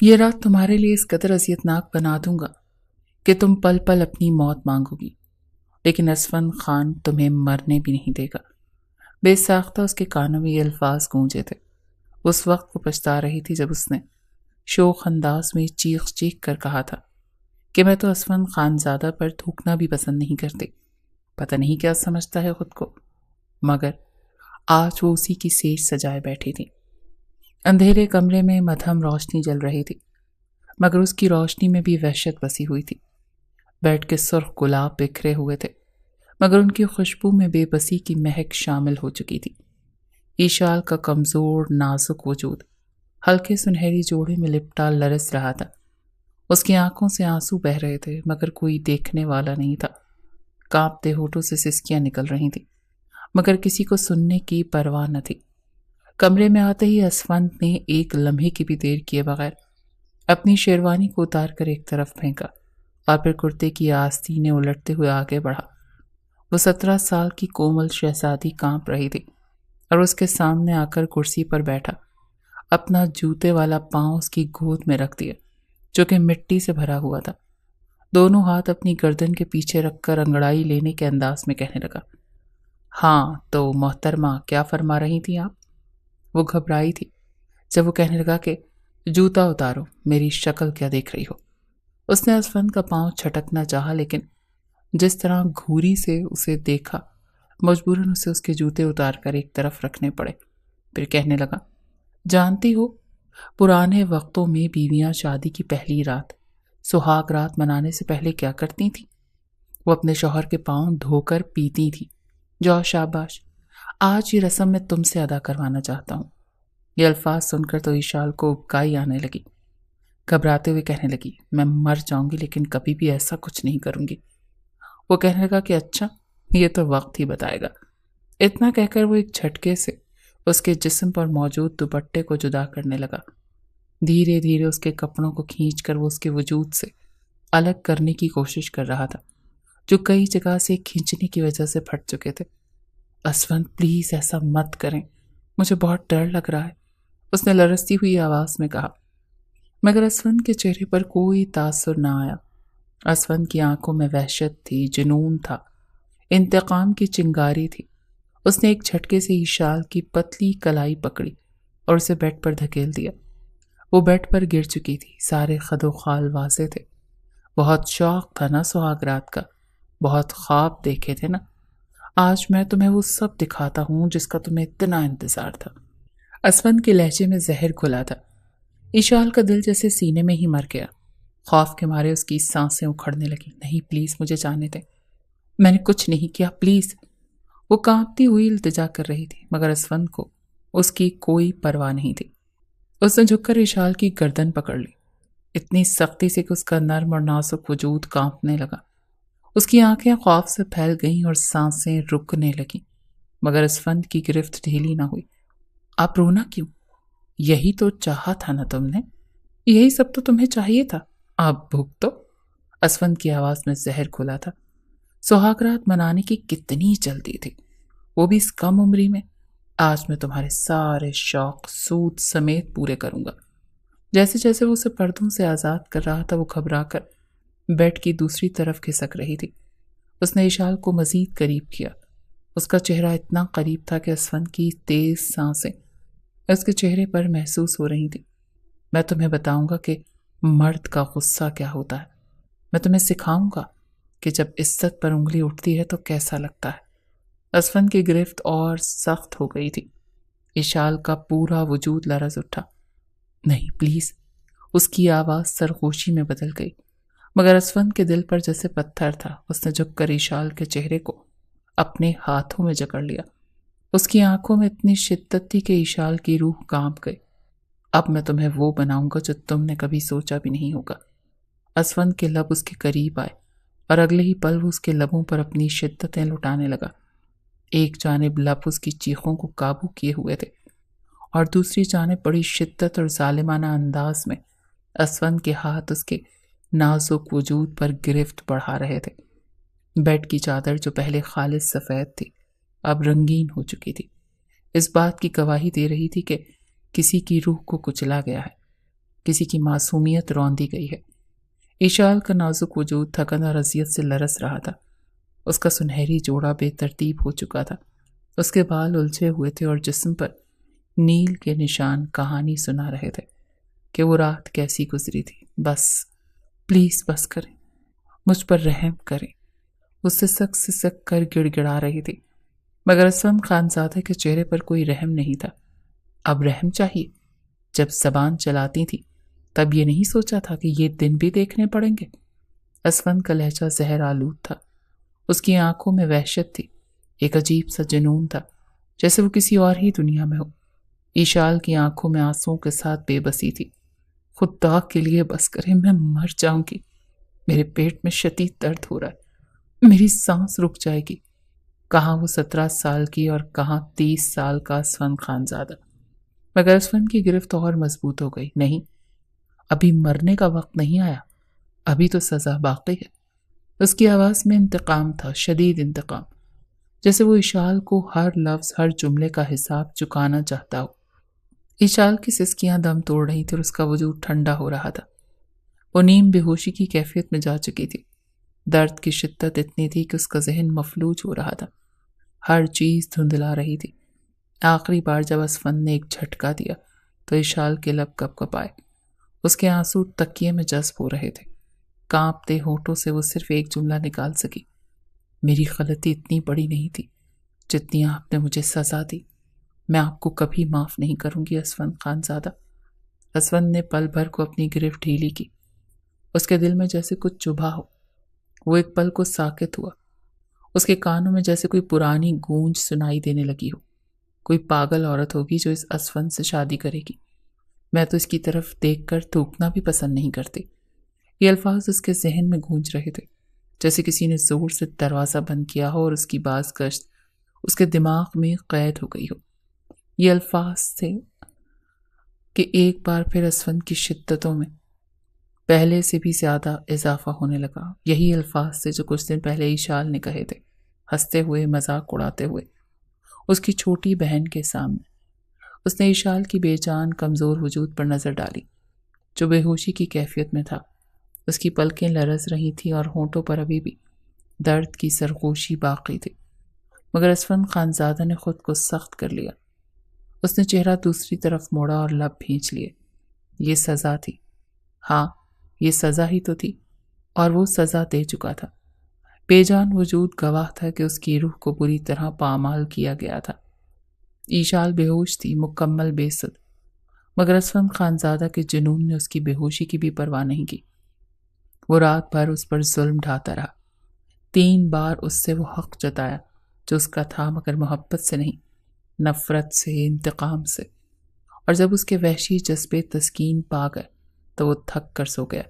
یہ رات تمہارے لیے اس قدر اذیتناک بنا دوں گا کہ تم پل پل اپنی موت مانگو گی، لیکن اسفند خان تمہیں مرنے بھی نہیں دے گا۔ بے ساختہ اس کے کانوں میں یہ الفاظ گونجے تھے۔ اس وقت وہ پچھتا رہی تھی جب اس نے شوخ انداز میں چیخ چیخ کر کہا تھا کہ میں تو اسفند خانزادہ پر تھوکنا بھی پسند نہیں کرتی۔ پتہ نہیں کیا سمجھتا ہے خود کو، مگر آج وہ اسی کی سیج سجائے بیٹھی تھی۔ اندھیرے کمرے میں مدھم روشنی جل رہی تھی، مگر اس کی روشنی میں بھی وحشت بسی ہوئی تھی۔ بیڈ کے سرخ گلاب بکھرے ہوئے تھے، مگر ان کی خوشبو میں بے بسی کی مہک شامل ہو چکی تھی۔ ایشال کا کمزور نازک وجود ہلکے سنہری جوڑے میں لپٹا لرز رہا تھا۔ اس کی آنکھوں سے آنسو بہہ رہے تھے، مگر کوئی دیکھنے والا نہیں تھا۔ کانپتے ہونٹوں سے سسکیاں نکل رہی تھیں، مگر کسی کو سننے کی پرواہ نہ تھی۔ کمرے میں آتے ہی اسفند نے ایک لمحے کی بھی دیر کیے بغیر اپنی شیروانی کو اتار کر ایک طرف پھینکا اور پھر کرتے کی آستینیں الٹتے ہوئے آگے بڑھا۔ وہ 17 سال کی کومل شہزادی کانپ رہی تھی اور اس کے سامنے آ کر کرسی پر بیٹھا اپنا جوتے والا پاؤں اس کی گود میں رکھ دیا جو کہ مٹی سے بھرا ہوا تھا۔ دونوں ہاتھ اپنی گردن کے پیچھے رکھ کر انگڑائی لینے کے انداز میں کہنے لگا، ہاں تو محترمہ کیا فرما رہی تھی آپ؟ وہ گھبرائی تھی جب وہ کہنے لگا کہ جوتا اتارو، میری شکل کیا دیکھ رہی ہو۔ اس نے اسفند کا پاؤں چھٹکنا چاہا، لیکن جس طرح گھوری سے اسے دیکھا مجبوراً اسے اس کے جوتے اتار کر ایک طرف رکھنے پڑے۔ پھر کہنے لگا، جانتی ہو پرانے وقتوں میں بیویاں شادی کی پہلی رات سہاگ رات منانے سے پہلے کیا کرتی تھیں؟ وہ اپنے شوہر کے پاؤں دھو کر پیتی تھی۔ جاؤ شاباش، آج یہ رسم میں تم سے ادا کروانا چاہتا ہوں۔ یہ الفاظ سن کر تو ایشال کو اکائی آنے لگی۔ گھبراتے ہوئے کہنے لگی، میں مر جاؤں گی لیکن کبھی بھی ایسا کچھ نہیں کروں گی۔ وہ کہنے لگا کہ اچھا، یہ تو وقت ہی بتائے گا۔ اتنا کہہ کر وہ ایک جھٹکے سے اس کے جسم پر موجود دوپٹے کو جدا کرنے لگا۔ دھیرے دھیرے اس کے کپڑوں کو کھینچ کر وہ اس کے وجود سے الگ کرنے کی کوشش کر رہا تھا جو کئی جگہ سے کھینچنے کی وجہ سے پھٹ چکے تھے۔ اسفند پلیز ایسا مت کریں، مجھے بہت ڈر لگ رہا ہے، اس نے لرزتی ہوئی آواز میں کہا، مگر اسفند کے چہرے پر کوئی تاثر نہ آیا۔ اسفند کی آنکھوں میں وحشت تھی، جنون تھا، انتقام کی چنگاری تھی۔ اس نے ایک جھٹکے سے ایشال کی پتلی کلائی پکڑی اور اسے بیڈ پر دھکیل دیا۔ وہ بیڈ پر گر چکی تھی، سارے خد و خال واضح تھے۔ بہت شوق تھا نا سہاگ رات کا، بہت خواب دیکھے تھے نا، آج میں تمہیں وہ سب دکھاتا ہوں جس کا تمہیں اتنا انتظار تھا۔ اسفند کے لہجے میں زہر گھلا تھا۔ ایشال کا دل جیسے سینے میں ہی مر گیا۔ خوف کے مارے اس کی سانسیں اکھڑنے لگیں۔ نہیں پلیز مجھے جانے دیں، میں نے کچھ نہیں کیا، پلیز۔ وہ کانپتی ہوئی التجا کر رہی تھی، مگر اسفند کو اس کی کوئی پرواہ نہیں تھی۔ اس نے جھک کر ایشال کی گردن پکڑ لی، اتنی سختی سے کہ اس کا نرم اور نازک وجود کانپنے لگا۔ اس کی آنکھیں خوف سے پھیل گئیں اور سانسیں رکنے لگیں، مگر اسفند کی گرفت ڈھیلی نہ ہوئی۔ آپ رونا کیوں؟ یہی تو چاہا تھا نا تم نے، یہی سب تو تمہیں چاہیے تھا، آپ بھگتو۔ اسفند کی آواز میں زہر گھلا تھا۔ سہاگ رات منانے کی کتنی جلدی تھی، وہ بھی اس کم عمری میں۔ آج میں تمہارے سارے شوق سود سمیت پورے کروں گا۔ جیسے جیسے وہ اسے پردوں سے آزاد کر رہا تھا، وہ گھبرا کر بیڈ کی دوسری طرف کھسک رہی تھی۔ اس نے ایشال کو مزید قریب کیا۔ اس کا چہرہ اتنا قریب تھا کہ اسفند کی تیز سانسیں اس کے چہرے پر محسوس ہو رہی تھی۔ میں تمہیں بتاؤں گا کہ مرد کا غصہ کیا ہوتا ہے، میں تمہیں سکھاؤں گا کہ جب عزت پر انگلی اٹھتی ہے تو کیسا لگتا ہے۔ اسفند کی گرفت اور سخت ہو گئی تھی۔ ایشال کا پورا وجود لرز اٹھا۔ نہیں پلیز، اس کی آواز سرگوشی میں بدل گئی، مگر اسفند کے دل پر جیسے پتھر تھا۔ اس نے جھک کر ایشال کے چہرے کو اپنے ہاتھوں میں جکڑ لیا۔ اس کی آنکھوں میں اتنی شدت تھی کہ ایشال کی روح کانپ گئی۔ اب میں تمہیں وہ بناؤں گا جو تم نے کبھی سوچا بھی نہیں ہوگا۔ اسفند کے لب اس کے قریب آئے اور اگلے ہی پل وہ اس کے لبوں پر اپنی شدتیں لٹانے لگا۔ ایک جانب لب اس کی چیخوں کو قابو کیے ہوئے تھے اور دوسری جانب بڑی شدت اور ظالمانہ انداز میں اسفند کے ہاتھ اس کے نازک وجود پر گرفت بڑھا رہے تھے۔ بیڈ کی چادر جو پہلے خالص سفید تھی اب رنگین ہو چکی تھی، اس بات کی گواہی دے رہی تھی کہ کسی کی روح کو کچلا گیا ہے۔ کسی کی معصومیت روندی گئی ہے۔ ایشال کا نازک وجود تھکن اور اذیت سے لرز رہا تھا۔ اس کا سنہری جوڑا بے ترتیب ہو چکا تھا، اس کے بال الجھے ہوئے تھے اور جسم پر نیل کے نشان کہانی سنا رہے تھے کہ وہ رات کیسی گزری تھی۔ بس پلیز بس کریں، مجھ پر رحم کریں، وہ سسک سسک کر گڑ گڑا رہی تھی، مگر اسفند خانزادہ کے چہرے پر کوئی رحم نہیں تھا۔ اب رحم چاہیے؟ جب زبان چلاتی تھی تب یہ نہیں سوچا تھا کہ یہ دن بھی دیکھنے پڑیں گے؟ اسفند کا لہجہ زہر آلود تھا، اس کی آنکھوں میں وحشت تھی، ایک عجیب سا جنون تھا، جیسے وہ کسی اور ہی دنیا میں ہو۔ ایشال کی آنکھوں میں آنسوؤں کے ساتھ بے بسی تھی۔ خدا کے لیے بس کریں، میں مر جاؤں گی، میرے پیٹ میں شدید درد ہو رہا ہے، میری سانس رک جائے گی۔ کہاں وہ 17 سال کی اور کہاں 30 سال کا اسفند خانزادہ؟ مگر اسفند کی گرفت اور مضبوط ہو گئی۔ نہیں، ابھی مرنے کا وقت نہیں آیا، ابھی تو سزا باقی ہے۔ اس کی آواز میں انتقام تھا، شدید انتقام، جیسے وہ ایشال کو ہر لفظ، ہر جملے کا حساب چکانا چاہتا ہو۔ ایشال کی سسکیاں دم توڑ رہی تھی اور اس کا وجود ٹھنڈا ہو رہا تھا۔ وہ نیم بے ہوشی کی کیفیت میں جا چکی تھی۔ درد کی شدت اتنی تھی کہ اس کا ذہن مفلوج ہو رہا تھا، ہر چیز دھندلا رہی تھی۔ آخری بار جب اسفند نے ایک جھٹکا دیا تو ایشال کے لب کپ کپائے، اس کے آنسو تکیے میں جذب ہو رہے تھے۔ کانپتے ہونٹوں سے وہ صرف ایک جملہ نکال سکی، میری غلطی اتنی بڑی نہیں تھی جتنی آپ نے مجھے سزا دی، میں آپ کو کبھی معاف نہیں کروں گی اسفند خانزادہ۔ اسفند نے پل بھر کو اپنی گرفت ڈھیلی کی، اس کے دل میں جیسے کچھ چبھا ہو۔ وہ ایک پل کو ساکت ہوا، اس کے کانوں میں جیسے کوئی پرانی گونج سنائی دینے لگی ہو، کوئی پاگل عورت ہوگی جو اس اسفند سے شادی کرے گی، میں تو اس کی طرف دیکھ کر تھوکنا بھی پسند نہیں کرتی۔ یہ الفاظ اس کے ذہن میں گونج رہے تھے، جیسے کسی نے زور سے دروازہ بند کیا ہو اور اس کی باز گشت اس کے دماغ میں قید ہو گئی ہو۔ یہ الفاظ تھے کہ ایک بار پھر اسفند کی شدتوں میں پہلے سے بھی زیادہ اضافہ ہونے لگا۔ یہی الفاظ تھے جو کچھ دن پہلے ایشال نے کہے تھے، ہنستے ہوئے، مذاق اڑاتے ہوئے، اس کی چھوٹی بہن کے سامنے۔ اس نے ایشال کی بے جان کمزور وجود پر نظر ڈالی جو بے ہوشی کی کیفیت میں تھا۔ اس کی پلکیں لرز رہی تھیں اور ہونٹوں پر ابھی بھی درد کی سرگوشی باقی تھی، مگر اسفند خانزادہ نے خود کو سخت کر لیا۔ اس نے چہرہ دوسری طرف موڑا اور لب بھینچ لیے۔ یہ سزا تھی، ہاں یہ سزا ہی تو تھی، اور وہ سزا دے چکا تھا۔ بے جان وجود گواہ تھا کہ اس کی روح کو بری طرح پامال کیا گیا تھا۔ ایشال بے ہوش تھی، مکمل بے سد، مگر اسفند خانزادہ کے جنون نے اس کی بے ہوشی کی بھی پرواہ نہیں کی۔ وہ رات بھر اس پر ظلم ڈھاتا رہا، 3 بار اس سے وہ حق جتایا جو اس کا تھا، مگر محبت سے نہیں، نفرت سے، انتقام سے۔ اور جب اس کے وحشی جذبے تسکین پا گئے تو وہ تھک کر سو گیا،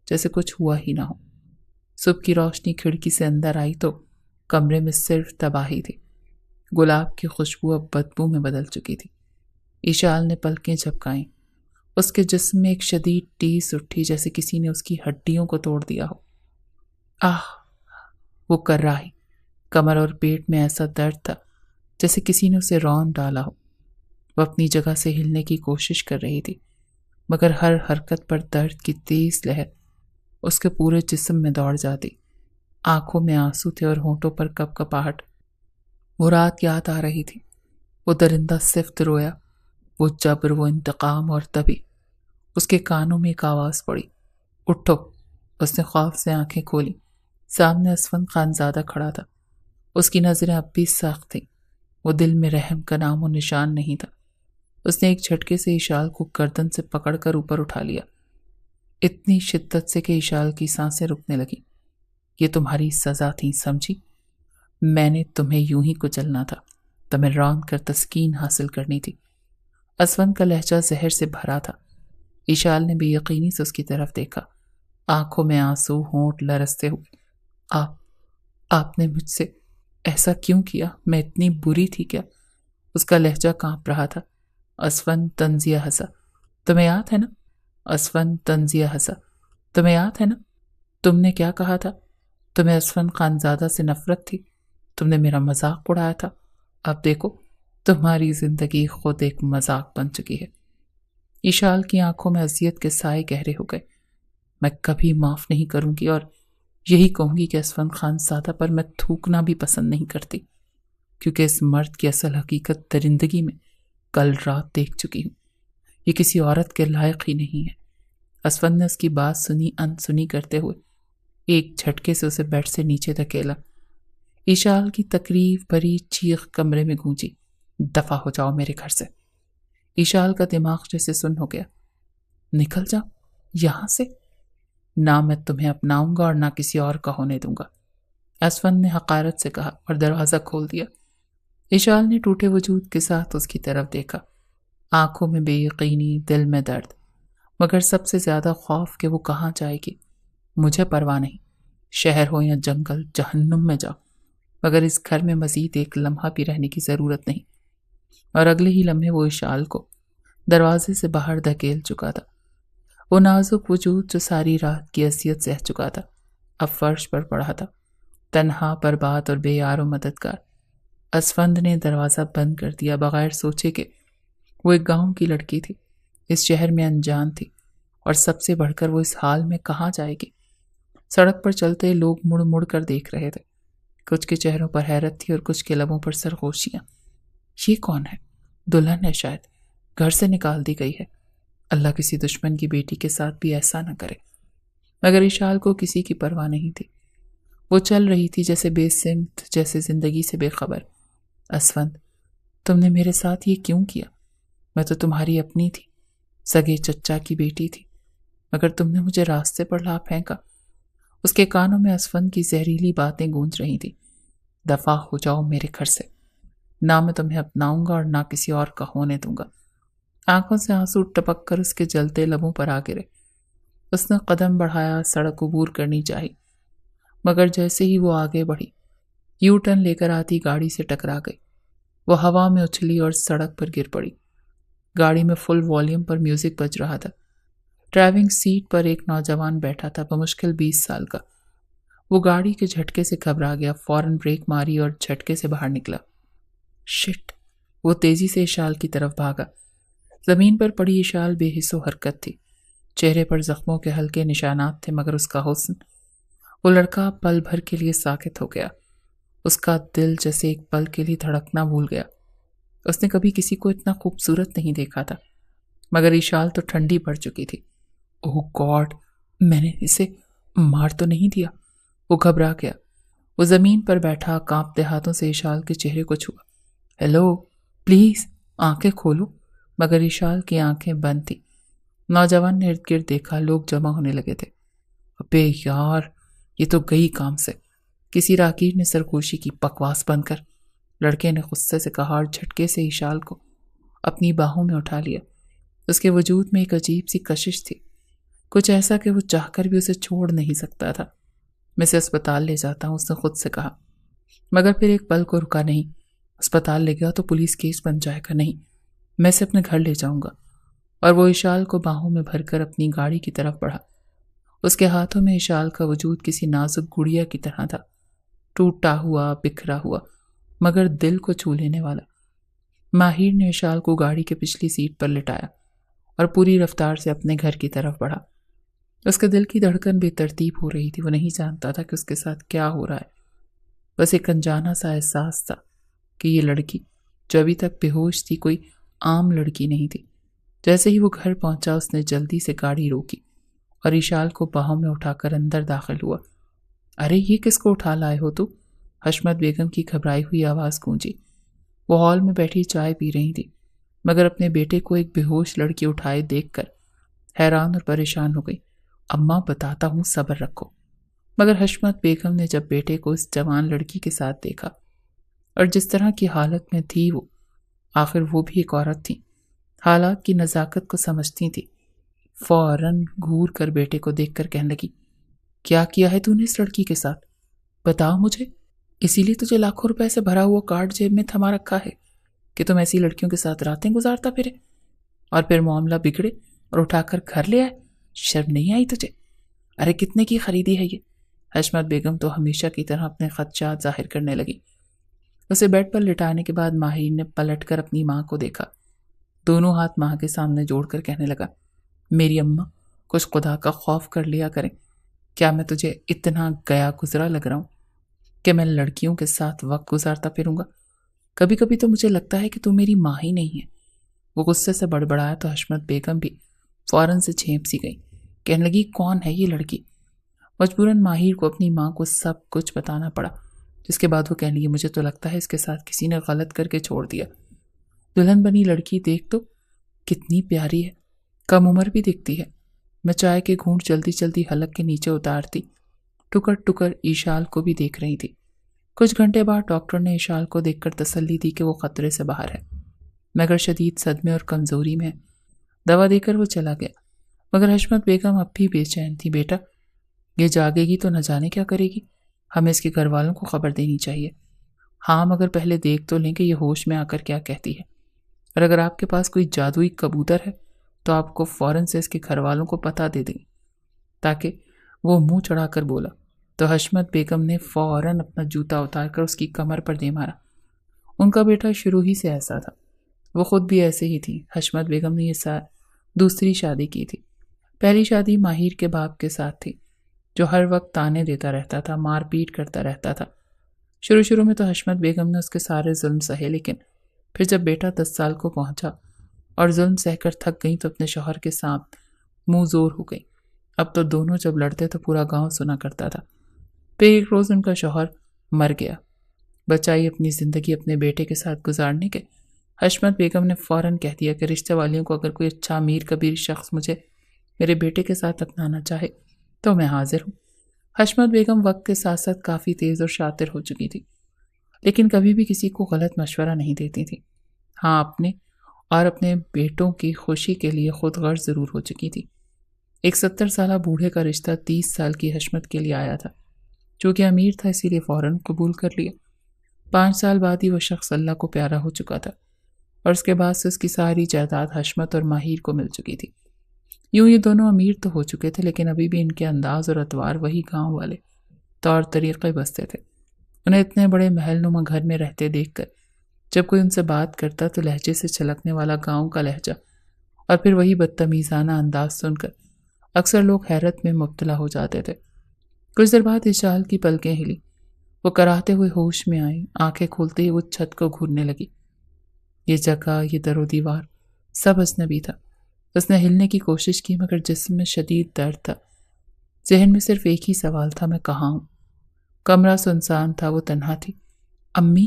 جیسے کچھ ہوا ہی نہ ہو۔ صبح کی روشنی کھڑکی سے اندر آئی تو کمرے میں صرف تباہی تھی۔ گلاب کی خوشبو اب بدبو میں بدل چکی تھی۔ ایشال نے پلکیں جھپکائیں، اس کے جسم میں ایک شدید ٹیس اٹھی، جیسے کسی نے اس کی ہڈیوں کو توڑ دیا ہو۔ آہ! وہ کر رہا ہی، کمر اور پیٹ میں ایسا درد تھا جیسے کسی نے اسے رون ڈالا ہو۔ وہ اپنی جگہ سے ہلنے کی کوشش کر رہی تھی، مگر ہر حرکت پر درد کی تیز لہر اس کے پورے جسم میں دوڑ جاتی۔ آنکھوں میں آنسو تھے اور ہونٹوں پر کپ کپاہٹ۔ وہ رات یاد آ رہی تھی، وہ درندہ صفت رویا، وہ جبر، وہ انتقام، اور تبھی اس کے کانوں میں ایک آواز پڑی، اٹھو۔ اس نے خوف سے آنکھیں کھولی، سامنے اسفند خانزادہ کھڑا تھا۔ اس کی نظریں اب بھی سخت تھیں، وہ دل میں رحم کا نام و نشان نہیں تھا۔ اس نے ایک جھٹکے سے ایشال کو گردن سے پکڑ کر اوپر اٹھا لیا، اتنی شدت سے کہ ایشال کی سانسیں رکنے لگیں۔ یہ تمہاری سزا تھی، سمجھی؟ میں نے تمہیں یوں ہی کچلنا تھا، تمہیں رون کر تسکین حاصل کرنی تھی۔ اسفند کا لہجہ زہر سے بھرا تھا۔ ایشال نے بے یقینی سے اس کی طرف دیکھا، آنکھوں میں آنسو، ہونٹ لرزتے ہوئے۔ آپ نے مجھ سے ایسا کیوں کیا؟ میں اتنی بری تھی کیا؟ اس کا لہجہ کانپ رہا تھا۔ اسفند طنزیہ ہنسا، تمہیں یاد ہے نا؟ اسفند طنزیہ ہنسا، تمہیں یاد ہے نا؟ تم نے کیا کہا تھا؟ تمہیں اسفند خانزادہ سے نفرت تھی، تم نے میرا مذاق اڑایا تھا۔ اب دیکھو، تمہاری زندگی خود ایک مذاق بن چکی ہے۔ اشال کی آنکھوں میں اذیت کے سائے گہرے ہو گئے۔ میں کبھی معاف نہیں کروں گی اور یہی کہوں گی کہ اسفند خان زادہ پر میں تھوکنا بھی پسند نہیں کرتی، کیونکہ اس مرد کی اصل حقیقت درندگی میں کل رات دیکھ چکی ہوں۔ یہ کسی عورت کے لائق ہی نہیں ہے۔ اسفند نے اس کی بات سنی انسنی کرتے ہوئے ایک جھٹکے سے اسے بیڈ سے نیچے دھکیلا۔ اشال کی تکلیف بھری چیخ کمرے میں گونجی، دفع ہو جاؤ میرے گھر سے۔ اشال کا دماغ جیسے سن ہو گیا۔ نکل جاؤ یہاں سے؟ نہ میں تمہیں اپناؤں گا اور نہ کسی اور کا ہونے دوں گا، اسفند نے حقارت سے کہا اور دروازہ کھول دیا۔ اشال نے ٹوٹے وجود کے ساتھ اس کی طرف دیکھا، آنکھوں میں بے یقینی، دل میں درد، مگر سب سے زیادہ خوف کہ وہ کہاں جائے گی۔ مجھے پرواہ نہیں، شہر ہو یا جنگل، جہنم میں جاؤ، مگر اس گھر میں مزید ایک لمحہ بھی رہنے کی ضرورت نہیں۔ اور اگلے ہی لمحے وہ اشال کو دروازے سے باہر دھکیل چکا تھا۔ وہ نازک وجود جو ساری رات کی اذیت سہ چکا تھا اب فرش پر پڑا تھا، تنہا، برباد اور بے یار و مددگار۔ اسفند نے دروازہ بند کر دیا بغیر سوچے کہ وہ ایک گاؤں کی لڑکی تھی، اس شہر میں انجان تھی، اور سب سے بڑھ کر وہ اس حال میں کہاں جائے گی۔ سڑک پر چلتے لوگ مڑ مڑ کر دیکھ رہے تھے، کچھ کے چہروں پر حیرت تھی اور کچھ کے لبوں پر سرگوشیاں۔ یہ کون ہے؟ دلہن ہے شاید، گھر سے نکال دی گئی ہے۔ اللہ کسی دشمن کی بیٹی کے ساتھ بھی ایسا نہ کرے۔ مگر اشال کو کسی کی پرواہ نہیں تھی، وہ چل رہی تھی جیسے بے سمت، جیسے زندگی سے بے خبر۔ اسفند، تم نے میرے ساتھ یہ کیوں کیا؟ میں تو تمہاری اپنی تھی، سگے چچا کی بیٹی تھی، مگر تم نے مجھے راستے پر لا پھینکا۔ اس کے کانوں میں اسفند کی زہریلی باتیں گونج رہی تھیں، دفع ہو جاؤ میرے گھر سے، نہ میں تمہیں اپناؤں گا اور نہ کسی اور کا ہونے دوں گا۔ آنکھوں سے آنسو ٹپک کر اس کے جلتے لبوں پر آ گرے۔ اس نے قدم بڑھایا، سڑک عبور کرنی چاہی، مگر جیسے ہی وہ آگے بڑھی، یو ٹرن لے کر آتی گاڑی سے ٹکرا گئی۔ وہ ہوا میں اچھلی اور سڑک پر گر پڑی۔ گاڑی میں فل والیوم پر میوزک بج رہا تھا۔ ڈرائیونگ سیٹ پر ایک نوجوان بیٹھا تھا، بمشکل 20 سال کا۔ وہ گاڑی کے جھٹکے سے گھبرا گیا، فوراً بریک ماری اور جھٹکے سے باہر نکلا۔ شٹ! وہ تیزی سے اشال کی طرف بھاگا۔ زمین پر پڑی اشال بے حس و حرکت تھی، چہرے پر زخموں کے ہلکے نشانات تھے، مگر اس کا حسن۔ وہ لڑکا پل بھر کے لیے ساکت ہو گیا، اس کا دل جیسے ایک پل کے لیے دھڑکنا بھول گیا۔ اس نے کبھی کسی کو اتنا خوبصورت نہیں دیکھا تھا، مگر اشال تو ٹھنڈی پڑ چکی تھی۔ اوہ گاڈ، میں نے اسے مار تو نہیں دیا؟ وہ گھبرا گیا۔ وہ زمین پر بیٹھا کانپتے ہاتھوں سے اشال کے چہرے کو چھوا۔ ہیلو، پلیز آنکھیں کھولو، مگر اشال کی آنکھیں بند تھی۔ نوجوان نے ارد گرد دیکھا، لوگ جمع ہونے لگے تھے۔ ابے یار، یہ تو گئی کام سے، کسی راکیر نے سرگوشی کی۔ بکواس بند کر، لڑکے نے غصے سے کہا اور جھٹکے سے اشال کو اپنی باہوں میں اٹھا لیا۔ اس کے وجود میں ایک عجیب سی کشش تھی، کچھ ایسا کہ وہ چاہ کر بھی اسے چھوڑ نہیں سکتا تھا۔ میں اسے اسپتال لے جاتا ہوں، اس نے خود سے کہا، مگر پھر ایک پل کو رکا نہیں۔ اسپتال لے گیا تو پولیس کیس بن جائے گا، نہیں، میں اسے اپنے گھر لے جاؤں گا۔ اور وہ اشال کو باہوں میں بھر کر اپنی گاڑی کی طرف بڑھا۔ اس کے ہاتھوں میں اشال کا وجود کسی نازک گڑیا کی طرح تھا، ٹوٹا ہوا، بکھرا ہوا، مگر دل کو چھو لینے والا۔ ماہر نے اشال کو گاڑی کے پچھلی سیٹ پر لٹایا اور پوری رفتار سے اپنے گھر کی طرف بڑھا۔ اس کے دل کی دھڑکن بے ترتیب ہو رہی تھی، وہ نہیں جانتا تھا کہ اس کے ساتھ کیا ہو رہا ہے۔ بس ایک انجانا سا احساس تھا کہ یہ لڑکی جو ابھی تک بے ہوش تھی کوئی عام لڑکی نہیں تھی۔ جیسے ہی وہ گھر پہنچا، اس نے جلدی سے گاڑی روکی اور اشال کو باہوں میں اٹھا کر اندر داخل ہوا۔ ارے یہ کس کو اٹھا لائے ہو تو؟ حشمت بیگم کی گھبرائی ہوئی آواز گونجی۔ وہ ہال میں بیٹھی چائے پی رہی تھی، مگر اپنے بیٹے کو ایک بے ہوش لڑکی اٹھائے دیکھ کر حیران اور پریشان ہو گئی۔ اماں بتاتا ہوں، صبر رکھو۔ مگر حشمت بیگم نے جب بیٹے کو اس جوان لڑکی کے ساتھ دیکھا اور جس طرح کی حالت میں تھی وہ، آخر وہ بھی ایک عورت تھی، حالات کی نزاکت کو سمجھتی تھی، فوراً گھور کر بیٹے کو دیکھ کر کہنے لگی، کیا کیا ہے تو نے اس لڑکی کے ساتھ؟ بتاؤ مجھے، اسی لیے تجھے لاکھوں روپے سے بھرا ہوا کارڈ جیب میں تھما رکھا ہے کہ تم ایسی لڑکیوں کے ساتھ راتیں گزارتا پھرے اور پھر معاملہ بگڑے اور اٹھا کر گھر لے آئے؟ شرم نہیں آئی تجھے؟ ارے کتنے کی خریدی ہے یہ؟ حشمت بیگم تو ہمیشہ کی طرح اپنے خدشات ظاہر کرنے لگی۔ اسے بیڈ پر لٹانے کے بعد ماہر نے پلٹ کر اپنی ماں کو دیکھا۔ دونوں ہاتھ ماں کے سامنے جوڑ کر کہنے لگا، میری اماں، کچھ خدا کا خوف کر لیا کریں۔ کیا میں تجھے اتنا گیا گزرا لگ رہا ہوں کہ میں لڑکیوں کے ساتھ وقت گزارتا پھروں گا؟ کبھی کبھی تو مجھے لگتا ہے کہ تو میری ماں ہی نہیں ہے۔ وہ غصے سے بڑبڑایا تو حشمت بیگم بھی فوراً سے چھینپ سی گئی، کہنے لگی، کون ہے یہ لڑکی؟ مجبوراً ماہر کو اپنی ماں کو سب کچھ بتانا پڑا، جس کے بعد وہ کہنے لگی، مجھے تو لگتا ہے اس کے ساتھ کسی نے غلط کر کے چھوڑ دیا۔ دلہن بنی لڑکی دیکھ تو کتنی پیاری ہے، کم عمر بھی دکھتی ہے۔ میں چائے کے گھونٹ جلدی جلدی حلق کے نیچے اتارتی ٹکر ٹکر ایشال کو بھی دیکھ رہی تھی۔ کچھ گھنٹے بعد ڈاکٹر نے ایشال کو دیکھ کر تسلی دی کہ وہ خطرے سے باہر ہے، مگر شدید صدمے اور کمزوری میں۔ دوا دے کر وہ چلا گیا، مگر حشمت بیگم اب بھی بے چین تھی۔ بیٹا، یہ جاگے گی تو نہ جانے کیا کرے گی، ہمیں اس کے گھر والوں کو خبر دینی چاہیے۔ ہاں، مگر پہلے دیکھ تو لیں کہ یہ ہوش میں آ کر کیا کہتی ہے، اور اگر آپ کے پاس کوئی جادوئی کبوتر ہے تو آپ کو فوراً سے اس کے گھر والوں کو پتہ دے دیں تاکہ وہ منہ چڑھا کر بولا تو حشمت بیگم نے فوراً اپنا جوتا اتار کر اس کی کمر پر دے مارا۔ ان کا بیٹا شروع ہی سے ایسا تھا، وہ خود بھی ایسے ہی تھی۔ حشمت بیگم نے یہ دوسری شادی کی تھی۔ پہلی شادی ماہر کے باپ کے ساتھ تھی، جو ہر وقت تانے دیتا رہتا تھا، مار پیٹ کرتا رہتا تھا۔ شروع میں تو حشمت بیگم نے اس کے سارے ظلم سہے، لیکن پھر جب بیٹا 10 سال کو پہنچا اور ظلم سہ کر تھک گئی تو اپنے شوہر کے ساتھ منہ زور ہو گئی۔ اب تو دونوں جب لڑتے تو پورا گاؤں سنا کرتا تھا۔ پھر ایک روز ان کا شوہر مر گیا، بچائی اپنی زندگی اپنے بیٹے کے ساتھ گزارنے کے۔ حشمت بیگم نے فوراً کہہ دیا کہ رشتہ والیوں کو اگر کوئی اچھا امیر کبیر شخص مجھے میرے بیٹے کے ساتھ اپنانا چاہے تو میں حاضر ہوں۔ حشمت بیگم وقت کے ساتھ ساتھ کافی تیز اور شاطر ہو چکی تھی، لیکن کبھی بھی کسی کو غلط مشورہ نہیں دیتی تھی۔ ہاں، اپنے اور اپنے بیٹوں کی خوشی کے لیے خود غرض ضرور ہو چکی تھی۔ ایک 70 سالہ بوڑھے کا رشتہ 30 سال کی حشمت کے لیے آیا تھا، چونکہ امیر تھا اسی لیے فوراً قبول کر لیا۔ 5 سال بعد ہی وہ شخص اللہ کو پیارا ہو چکا تھا، اور اس کے بعد سے اس کی ساری جائیداد حشمت اور ماہر کو مل چکی تھی۔ یوں یہ دونوں امیر تو ہو چکے تھے، لیکن ابھی بھی ان کے انداز اور اطوار وہی گاؤں والے طور طریقے بستے تھے۔ انہیں اتنے بڑے محل نما گھر میں رہتے دیکھ کر جب کوئی ان سے بات کرتا تو لہجے سے چھلکنے والا گاؤں کا لہجہ اور پھر وہی بدتمیزانہ انداز سن کر اکثر لوگ حیرت میں مبتلا ہو جاتے تھے۔ کچھ دیر بعد ایشال کی پلکیں ہلی، وہ کراہتے ہوئے ہوش میں آئی۔ آنکھیں کھولتے ہی وہ چھت کو گھورنے لگی۔ یہ جگہ، یہ در و دیوار، سب اجنبی تھا۔ اس نے ہلنے کی کوشش کی مگر جسم میں شدید درد تھا۔ ذہن میں صرف ایک ہی سوال تھا، میں کہاں ہوں؟ کمرہ سنسان تھا، وہ تنہا تھی۔ امی،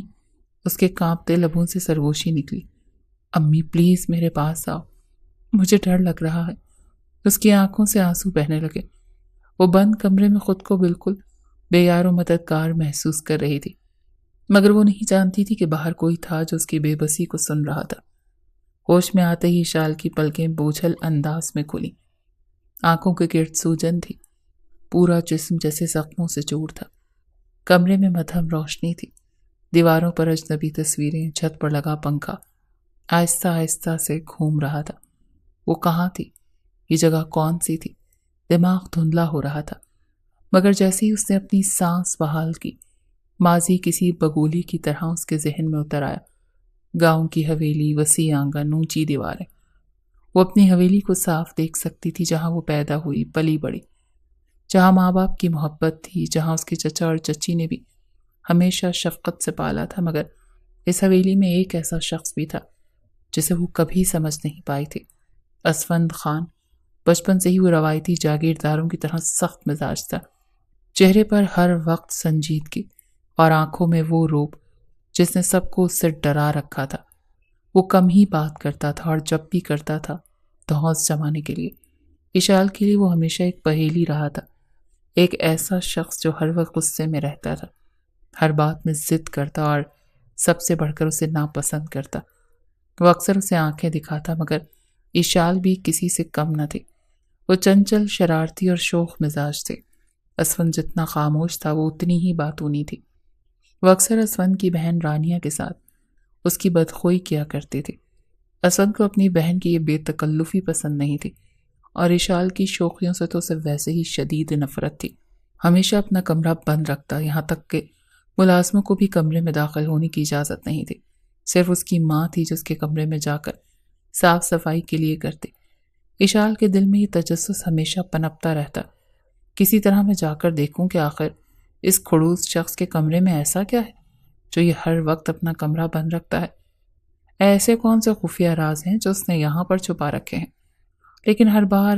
اس کے کانپتے لبوں سے سرگوشی نکلی۔ امی پلیز میرے پاس آؤ، مجھے ڈر لگ رہا ہے۔ اس کی آنکھوں سے آنسو بہنے لگے۔ وہ بند کمرے میں خود کو بالکل بے یار و مددگار محسوس کر رہی تھی، مگر وہ نہیں جانتی تھی کہ باہر کوئی تھا جو اس کی بے بسی کو سن رہا تھا۔ ہوش میں آتے ہی شال کی پلکیں بوجھل انداز میں کھلی، آنکھوں کے گرد سوجن تھی، پورا جسم جیسے زخموں سے چور تھا۔ کمرے میں مدھم روشنی تھی، دیواروں پر اجنبی تصویریں، چھت پر لگا پنکھا آہستہ آہستہ سے گھوم رہا تھا۔ وہ کہاں تھی؟ یہ جگہ کون سی تھی؟ دماغ دھندلا ہو رہا تھا، مگر جیسے ہی اس نے اپنی سانس بحال کی، ماضی کسی بگولی کی طرح اس کے ذہن میں اتر آیا۔ گاؤں کی حویلی، وسیع آنگن، اونچی دیواریں۔ وہ اپنی حویلی کو صاف دیکھ سکتی تھی، جہاں وہ پیدا ہوئی، پلی بڑی، جہاں ماں باپ کی محبت تھی، جہاں اس کے چچا اور چچی نے بھی ہمیشہ شفقت سے پالا تھا۔ مگر اس حویلی میں ایک ایسا شخص بھی تھا جسے وہ کبھی سمجھ نہیں پائی تھی، اسفند خان۔ بچپن سے ہی وہ روایتی جاگیرداروں کی طرح سخت مزاج تھا، چہرے پر ہر وقت سنجیدگی اور آنکھوں میں وہ روب جس نے سب کو اس سے ڈرا رکھا تھا۔ وہ کم ہی بات کرتا تھا، اور جب بھی کرتا تھا تو حوص جمانے کے لیے۔ ایشال کے لیے وہ ہمیشہ ایک پہیلی رہا تھا، ایک ایسا شخص جو ہر وقت غصے میں رہتا تھا، ہر بات میں ضد کرتا اور سب سے بڑھ کر اسے ناپسند کرتا۔ وہ اکثر اسے آنکھیں دکھاتا، مگر ایشال بھی کسی سے کم نہ تھی۔ وہ چنچل، شرارتی اور شوخ مزاج تھے۔ اسفند جتنا خاموش تھا وہ اتنی ہی باتونی تھی۔ وہ اکثر اسفند کی بہن رانیہ کے ساتھ اس کی بدخوئی کیا کرتی تھی۔ اسفند کو اپنی بہن کی یہ بے تکلفی پسند نہیں تھی، اور ایشال کی شوخیوں سے تو اسے ویسے ہی شدید نفرت تھی۔ ہمیشہ اپنا کمرہ بند رکھتا، یہاں تک کہ ملازموں کو بھی کمرے میں داخل ہونے کی اجازت نہیں تھی۔ صرف اس کی ماں تھی جو اس کے کمرے میں جا کر صاف صفائی کے لیے کرتے۔ اشال کے دل میں یہ تجسس ہمیشہ پنپتا رہتا، کسی طرح میں جا کر دیکھوں کہ آخر اس کھڑوس شخص کے کمرے میں ایسا کیا ہے جو یہ ہر وقت اپنا کمرہ بند رکھتا ہے۔ ایسے کون سے خفیہ راز ہیں جو اس نے یہاں پر چھپا رکھے ہیں؟ لیکن ہر بار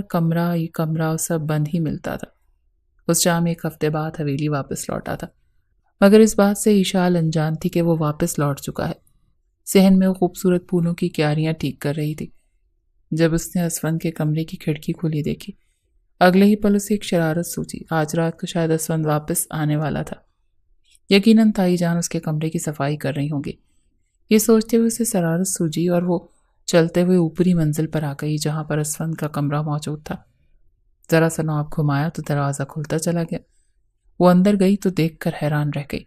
یہ کمرہ سب بند ہی ملتا تھا۔ اس شام 1 ہفتے بعد حویلی واپس لوٹا تھا، مگر اس بات سے اشال انجان تھی کہ وہ واپس لوٹ چکا ہے۔ صحن میں وہ خوبصورت پھولوں کی کیاریاں ٹھیک کر رہی تھی جب اس نے اسفند کے کمرے کی کھڑکی کھلی دیکھی۔ اگلے ہی پل اسے ایک شرارت سوچی، آج رات کو شاید اسفند واپس آنے والا تھا۔ یقیناً تائی جان اس کے کمرے کی صفائی کر رہی ہوں گی۔ یہ سوچتے ہوئے اسے شرارت سوجی اور وہ چلتے ہوئے اوپری منزل پر آ گئی جہاں پر اسفند کا کمرہ موجود تھا۔ ذرا سا نوب گھمایا تو دروازہ کھلتا چلا گیا۔ وہ اندر گئی تو دیکھ کر حیران رہ گئی۔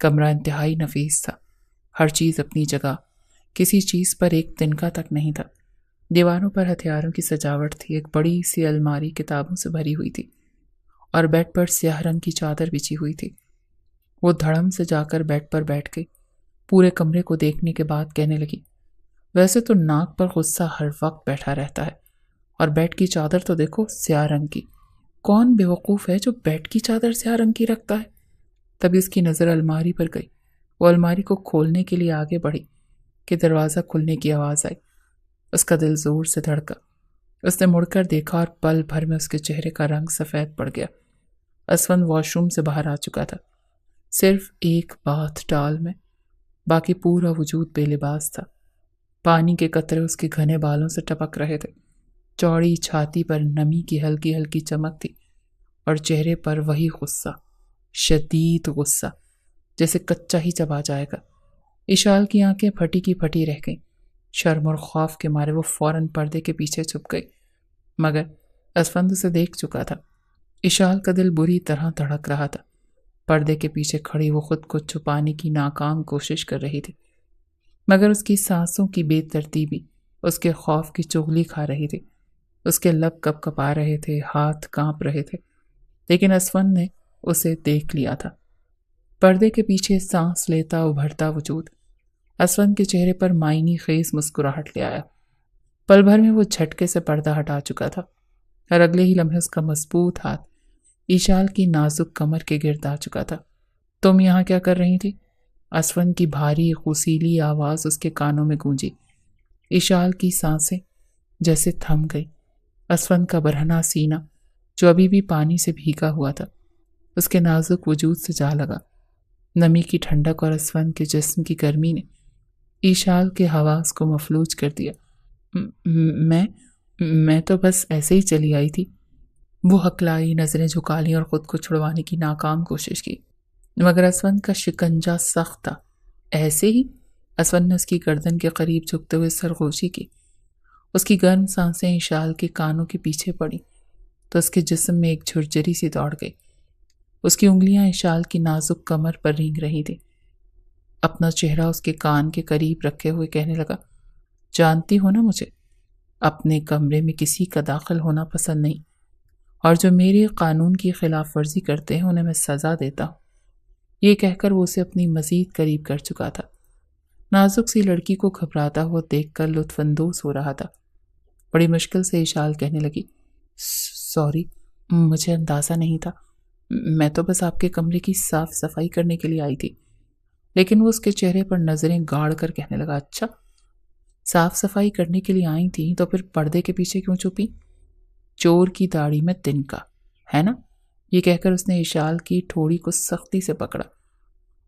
کمرہ انتہائی نفیس تھا، ہر چیز اپنی جگہ، کسی چیز پر ایک تنکا تک نہیں تھا۔ دیواروں پر ہتھیاروں کی سجاوٹ تھی، ایک بڑی سی الماری کتابوں سے بھری ہوئی تھی اور بیڈ پر سیاہ رنگ کی چادر بچھی ہوئی تھی۔ وہ دھڑم سے جا کر بیڈ پر بیٹھ گئی، پورے کمرے کو دیکھنے کے بعد کہنے لگی، ویسے تو ناک پر غصہ ہر وقت بیٹھا رہتا ہے، اور بیڈ کی چادر تو دیکھو سیاہ رنگ کی، کون بیوقوف ہے جو بیڈ کی چادر سیاہ رنگ کی رکھتا ہے؟ تبھی اس کی نظر الماری پر گئی۔ وہ الماری کو کھولنے کے لیے آگے بڑھی کہ دروازہ کھلنے کی آواز آئی۔ اس کا دل زور سے دھڑکا۔ اس نے مڑ کر دیکھا اور پل بھر میں اس کے چہرے کا رنگ سفید پڑ گیا۔ اسفند واش روم سے باہر آ چکا تھا، صرف ایک باتھ ٹال میں، باقی پورا وجود بے لباس تھا۔ پانی کے قطرے اس کے گھنے بالوں سے ٹپک رہے تھے، چوڑی چھاتی پر نمی کی ہلکی ہلکی چمک تھی اور چہرے پر وہی غصہ، شدید غصہ، جیسے کچا ہی چبا جائے گا۔ اشال کی آنکھیں پھٹی کی پھٹی رہ گئیں۔ شرم اور خوف کے مارے وہ فوراً پردے کے پیچھے چھپ گئی، مگر اسفند اسے دیکھ چکا تھا۔ اشال کا دل بری طرح دھڑک رہا تھا۔ پردے کے پیچھے کھڑی وہ خود کو چھپانے کی ناکام کوشش کر رہی تھی، مگر اس کی سانسوں کی بے ترتیبی اس کے خوف کی چغلی کھا رہی تھی۔ اس کے لب کپ کپا رہے تھے، ہاتھ کانپ رہے تھے، لیکن اسفند نے اسے دیکھ لیا تھا۔ پردے کے پیچھے سانس لیتا ابھرتا وجود اسفند کے چہرے پر معنی خیز مسکراہٹ لے آیا۔ پل بھر میں وہ جھٹکے سے پردہ ہٹا چکا تھا اور اگلے ہی لمحے اس کا مضبوط ہاتھ اشال کی نازک کمر کے گرد آ چکا تھا۔ تم یہاں کیا کر رہی تھی؟ اسفند کی بھاری غسیلی آواز اس کے کانوں میں گونجی۔ اشال کی سانسیں جیسے تھم گئی۔ اسفند کا برہنہ سینہ جو ابھی بھی پانی سے بھیگا ہوا تھا اس کے نازک وجود سے جا لگا۔ نمی کی ٹھنڈک اور اسفند کے جسم کی گرمی نے اشال کے حواس کو مفلوج کر دیا۔ میں تو بس ایسے ہی چلی آئی تھی۔ وہ ہکلائی، نظریں جھکا لیں اور خود کو چھڑوانے کی ناکام کوشش کی، مگر اسفند کا شکنجہ سخت تھا۔ ایسے ہی؟ اسفند نے اس کی گردن کے قریب جھکتے ہوئے سرگوشی کی۔ اس کی گرم سانسیں اشال کے کانوں کے پیچھے پڑی تو اس کے جسم میں ایک جھرجری سی دوڑ گئی۔ اس کی انگلیاں اشال کی نازک کمر پر رینگ رہی تھی۔ اپنا چہرہ اس کے کان کے قریب رکھے ہوئے کہنے لگا، جانتی ہو نا مجھے، اپنے کمرے میں کسی کا داخل ہونا پسند نہیں، اور جو میرے قانون کی خلاف ورزی کرتے ہیں انہیں میں سزا دیتا ہوں۔ یہ کہہ کر وہ اسے اپنی مزید قریب کر چکا تھا۔ نازک سی لڑکی کو گھبراتا ہوا دیکھ کر لطف اندوز ہو رہا تھا۔ بڑی مشکل سے اشال کہنے لگی، سوری، مجھے اندازہ نہیں تھا، میں تو بس آپ کے کمرے کی صاف صفائی کرنے کے لیے آئی تھی۔ لیکن وہ اس کے چہرے پر نظریں گاڑ کر کہنے لگا، اچھا، صاف صفائی کرنے کے لیے آئی تھی تو پھر پردے کے پیچھے کیوں چھپی؟ چور کی داڑھی میں تنکا ہے نا؟ یہ کہہ کر اس نے اشال کی ٹھوڑی کو سختی سے پکڑا،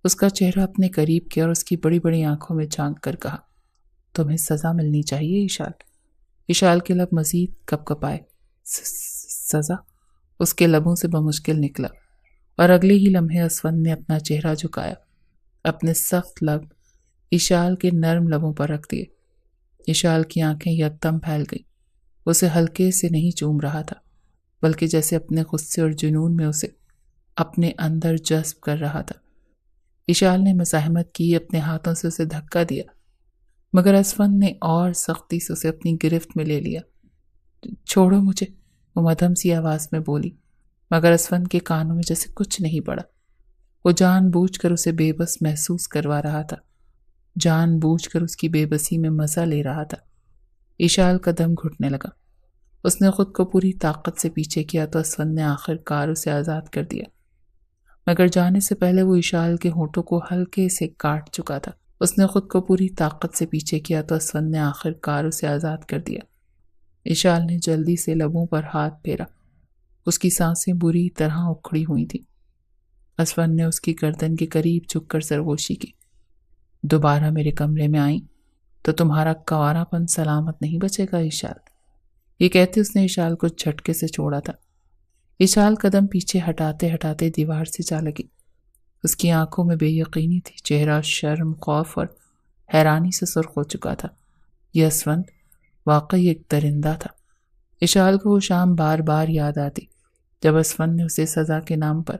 اس کا چہرہ اپنے قریب کیا اور اس کی بڑی بڑی آنکھوں میں جھانک کر کہا، تمہیں سزا ملنی چاہیے اشال۔ اشال کے لب مزید کپ کپائے۔ سزا؟ اس کے لبوں سے بمشکل نکلا، اور اگلے ہی لمحے اسفند نے اپنا چہرہ جھکایا، اپنے سخت لب اشال کے نرم لبوں پر رکھ دیے۔ اشال کی آنکھیں یکدم پھیل گئی۔ اسے ہلکے سے نہیں چوم رہا تھا، بلکہ جیسے اپنے غصے اور جنون میں اسے اپنے اندر جذب کر رہا تھا۔ اشال نے مزاحمت کی، اپنے ہاتھوں سے اسے دھکا دیا، مگر اسفند نے اور سختی سے اسے اپنی گرفت میں لے لیا۔ چھوڑو مجھے، وہ مدھم سی آواز میں بولی، مگر اسفند کے کانوں میں جیسے کچھ نہیں پڑا۔ وہ جان بوجھ کر اسے بے بس محسوس کروا رہا تھا، جان بوجھ کر اس کی بے بسی میں مزہ لے رہا تھا۔ اشال کا دم گھٹنے لگا۔ اس نے خود کو پوری طاقت سے پیچھے کیا تو اسفند نے آخر کار اسے آزاد کر دیا، مگر جانے سے پہلے وہ اشال کے ہونٹوں کو ہلکے سے کاٹ چکا تھا۔ اس نے خود کو پوری طاقت سے پیچھے کیا تو اسفند نے آخر کار اسے آزاد کر دیا۔ اشال نے جلدی سے لبوں پر ہاتھ پھیرا۔ اس کی سانسیں بری طرح اکھڑی ہوئی تھیں۔ اسفند نے اس کی گردن کے قریب جھک کر سرگوشی کی۔ دوبارہ میرے کمرے میں آئیں تو تمہارا کنوارا پن سلامت نہیں بچے گا اشال۔ یہ کہتے اس نے اشال کو جھٹکے سے چھوڑا تھا۔ اشال قدم پیچھے ہٹاتے ہٹاتے دیوار سے جا لگی۔ اس کی آنکھوں میں بے یقینی تھی، چہرہ شرم، خوف اور حیرانی سے سرخ ہو چکا تھا۔ یہ اسفند واقعی ایک درندہ تھا۔ اشال کو وہ شام بار بار یاد آتی جب اسفند نے اسے سزا کے نام پر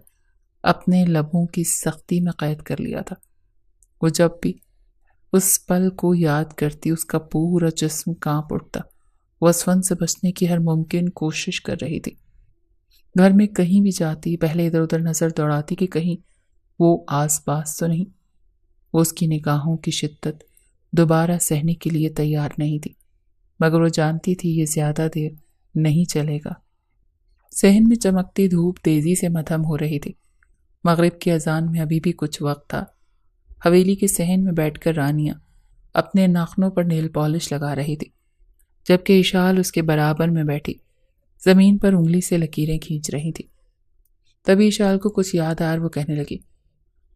اپنے لبوں کی سختی میں قید کر لیا تھا۔ وہ جب بھی اس پل کو یاد کرتی اس کا پورا جسم کانپ اٹھتا۔ وہ اسفند سے بچنے کی ہر ممکن کوشش کر رہی تھی۔ گھر میں کہیں بھی جاتی پہلے ادھر ادھر نظر دوڑاتی کہ کہیں وہ آس پاس تو نہیں۔ وہ اس کی نگاہوں کی شدت دوبارہ سہنے کے لیے تیار نہیں تھی، مگر وہ جانتی تھی یہ زیادہ دیر نہیں چلے گا۔ صحن میں چمکتی دھوپ تیزی سے مدھم ہو رہی تھی۔ مغرب کی اذان میں ابھی بھی کچھ وقت تھا۔ حویلی کے صحن میں بیٹھ کر رانیہ اپنے ناخنوں پر نیل پالش لگا رہی تھی، جبکہ اشال اس کے برابر میں بیٹھی زمین پر انگلی سے لکیریں کھینچ رہی تھی۔ تبھی اشال کو کچھ یاد آیا، وہ کہنے لگی،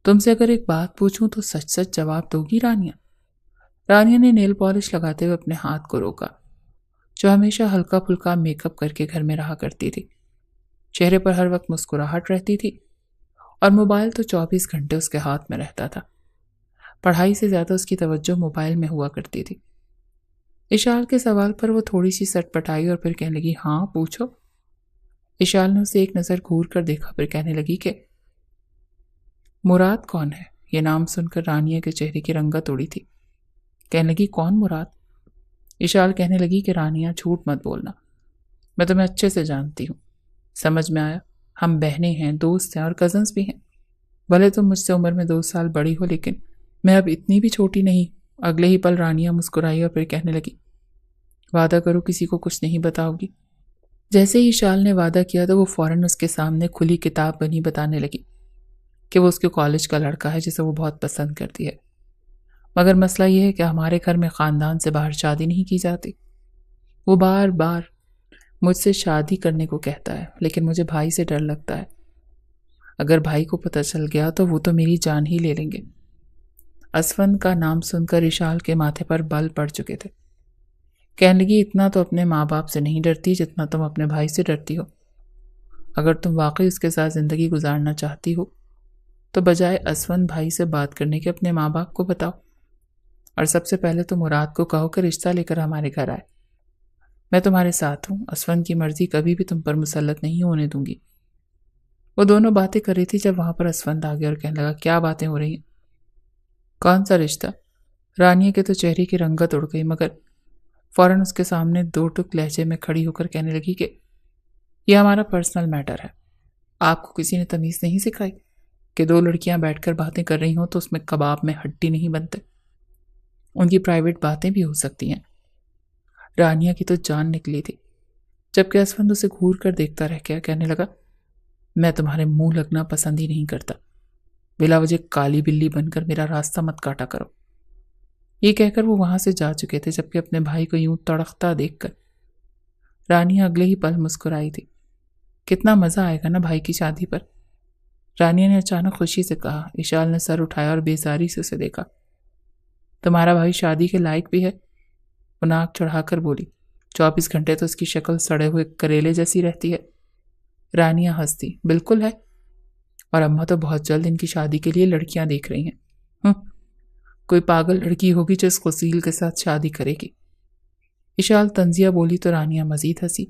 تم سے اگر ایک بات پوچھوں تو سچ سچ جواب دو گی رانیہ؟ رانیہ نے نیل پالش لگاتے ہوئے اپنے ہاتھ کو روکا، جو ہمیشہ ہلکا پھلکا میک اپ کر کے گھر میں رہا کرتی تھی۔ چہرے پر ہر وقت مسکراہٹ رہتی تھی اور موبائل تو 24 گھنٹے اس کے ہاتھ میں رہتا تھا۔ پڑھائی سے زیادہ اس کی توجہ موبائل میں ہوا کرتی تھی۔ اشال کے سوال پر وہ تھوڑی سی سٹ پٹائی اور پھر کہنے لگی، ہاں پوچھو۔ اشال نے اسے ایک نظر گھور کر دیکھا، پھر کہنے لگی کہ مراد کون ہے؟ یہ نام سن کر رانیہ کے چہرے کی رنگت اڑی تھی۔ کہنے لگی، کون مراد؟ اشال کہنے لگی کہ رانیہ جھوٹ مت بولنا، میں تمہیں اچھے سے جانتی ہوں، سمجھ میں آیا، ہم بہنیں ہیں، دوست ہیں اور کزنز بھی ہیں۔ بھلے تم مجھ سے عمر میں 2 سال بڑی ہو لیکن میں اب اتنی بھی چھوٹی نہیں۔ اگلے ہی پل رانیہ مسکرائی اور پھر کہنے لگی، وعدہ کرو کسی کو کچھ نہیں بتاؤ گی۔ جیسے ہی اشال نے وعدہ کیا تو وہ فوراً اس کے سامنے کھلی کتاب بنی بتانے لگی کہ وہ اس کے کالج کا لڑکا ہے جسے وہ بہت پسند کرتی ہے، مگر مسئلہ یہ ہے کہ ہمارے گھر میں خاندان سے باہر شادی نہیں کی جاتی۔ وہ بار بار مجھ سے شادی کرنے کو کہتا ہے، لیکن مجھے بھائی سے ڈر لگتا ہے، اگر بھائی کو پتہ چل گیا تو وہ تو میری جان ہی لے لیں گے۔ اسفند کا نام سن کر اشال کے ماتھے پر بل پڑ چکے تھے۔ کہنے لگی، اتنا تو اپنے ماں باپ سے نہیں ڈرتی جتنا تم اپنے بھائی سے ڈرتی ہو۔ اگر تم واقعی اس کے ساتھ زندگی گزارنا چاہتی ہو تو بجائے اسفند بھائی سے بات کرنے کے اپنے ماں باپ کو بتاؤ، اور سب سے پہلے تو مراد کو کہو کہ رشتہ لے کر ہمارے گھر آئے۔ میں تمہارے ساتھ ہوں، اسفند کی مرضی کبھی بھی تم پر مسلط نہیں ہونے دوں گی۔ وہ دونوں باتیں کر رہی تھی جب وہاں پر اسفند آ گیا اور کہنے لگا، کیا باتیں ہو رہی ہیں؟ کون سا رشتہ؟ رانیہ کے تو چہرے کی رنگت اڑ گئی، مگر فوراً اس کے سامنے 2 ٹک لہجے میں کھڑی ہو کر کہنے لگی کہ یہ ہمارا پرسنل میٹر ہے۔ آپ کو کسی نے تمیز نہیں سکھائی کہ 2 لڑکیاں بیٹھ کر باتیں کر رہی ہوں تو اس میں کباب میں ہڈی نہیں بنتے؟ ان کی پرائیویٹ باتیں بھی ہو سکتی ہیں۔ رانیہ کی تو جان نکلی تھی، جبکہ اسفند اسے گھور کر دیکھتا رہ گیا۔ کہنے لگا، میں تمہارے منہ لگنا پسند ہی نہیں کرتا، بلا وجہ کالی بلی بن کر میرا راستہ مت کاٹا کرو۔ یہ کہہ کر وہ وہاں سے جا چکے تھے، جبکہ اپنے بھائی کو یوں تڑکتا دیکھ کر رانیہ اگلے ہی پل مسکرائی تھی۔ کتنا مزہ آئے گا نا بھائی کی شادی پر، رانیہ نے اچانک خوشی سے کہا۔ اشال نے سر اٹھایا اور بیزاری سے اسے دیکھا۔ تمہارا بھائی شادی کے لائق بھی ہے؟ وہ ناک چڑھا کر بولی۔ 24 گھنٹے تو اس کی شکل سڑے ہوئے کریلے جیسی رہتی ہے۔ رانیہ ہنستی، بالکل ہے، اور اماں تو بہت جلد ان کی شادی کے لیے لڑکیاں دیکھ رہی ہیں۔ کوئی پاگل لڑکی ہوگی جو اس غسیل کے ساتھ شادی کرے گی۔ اشال طنزیہ بولی تو رانیہ مزید ہنسی۔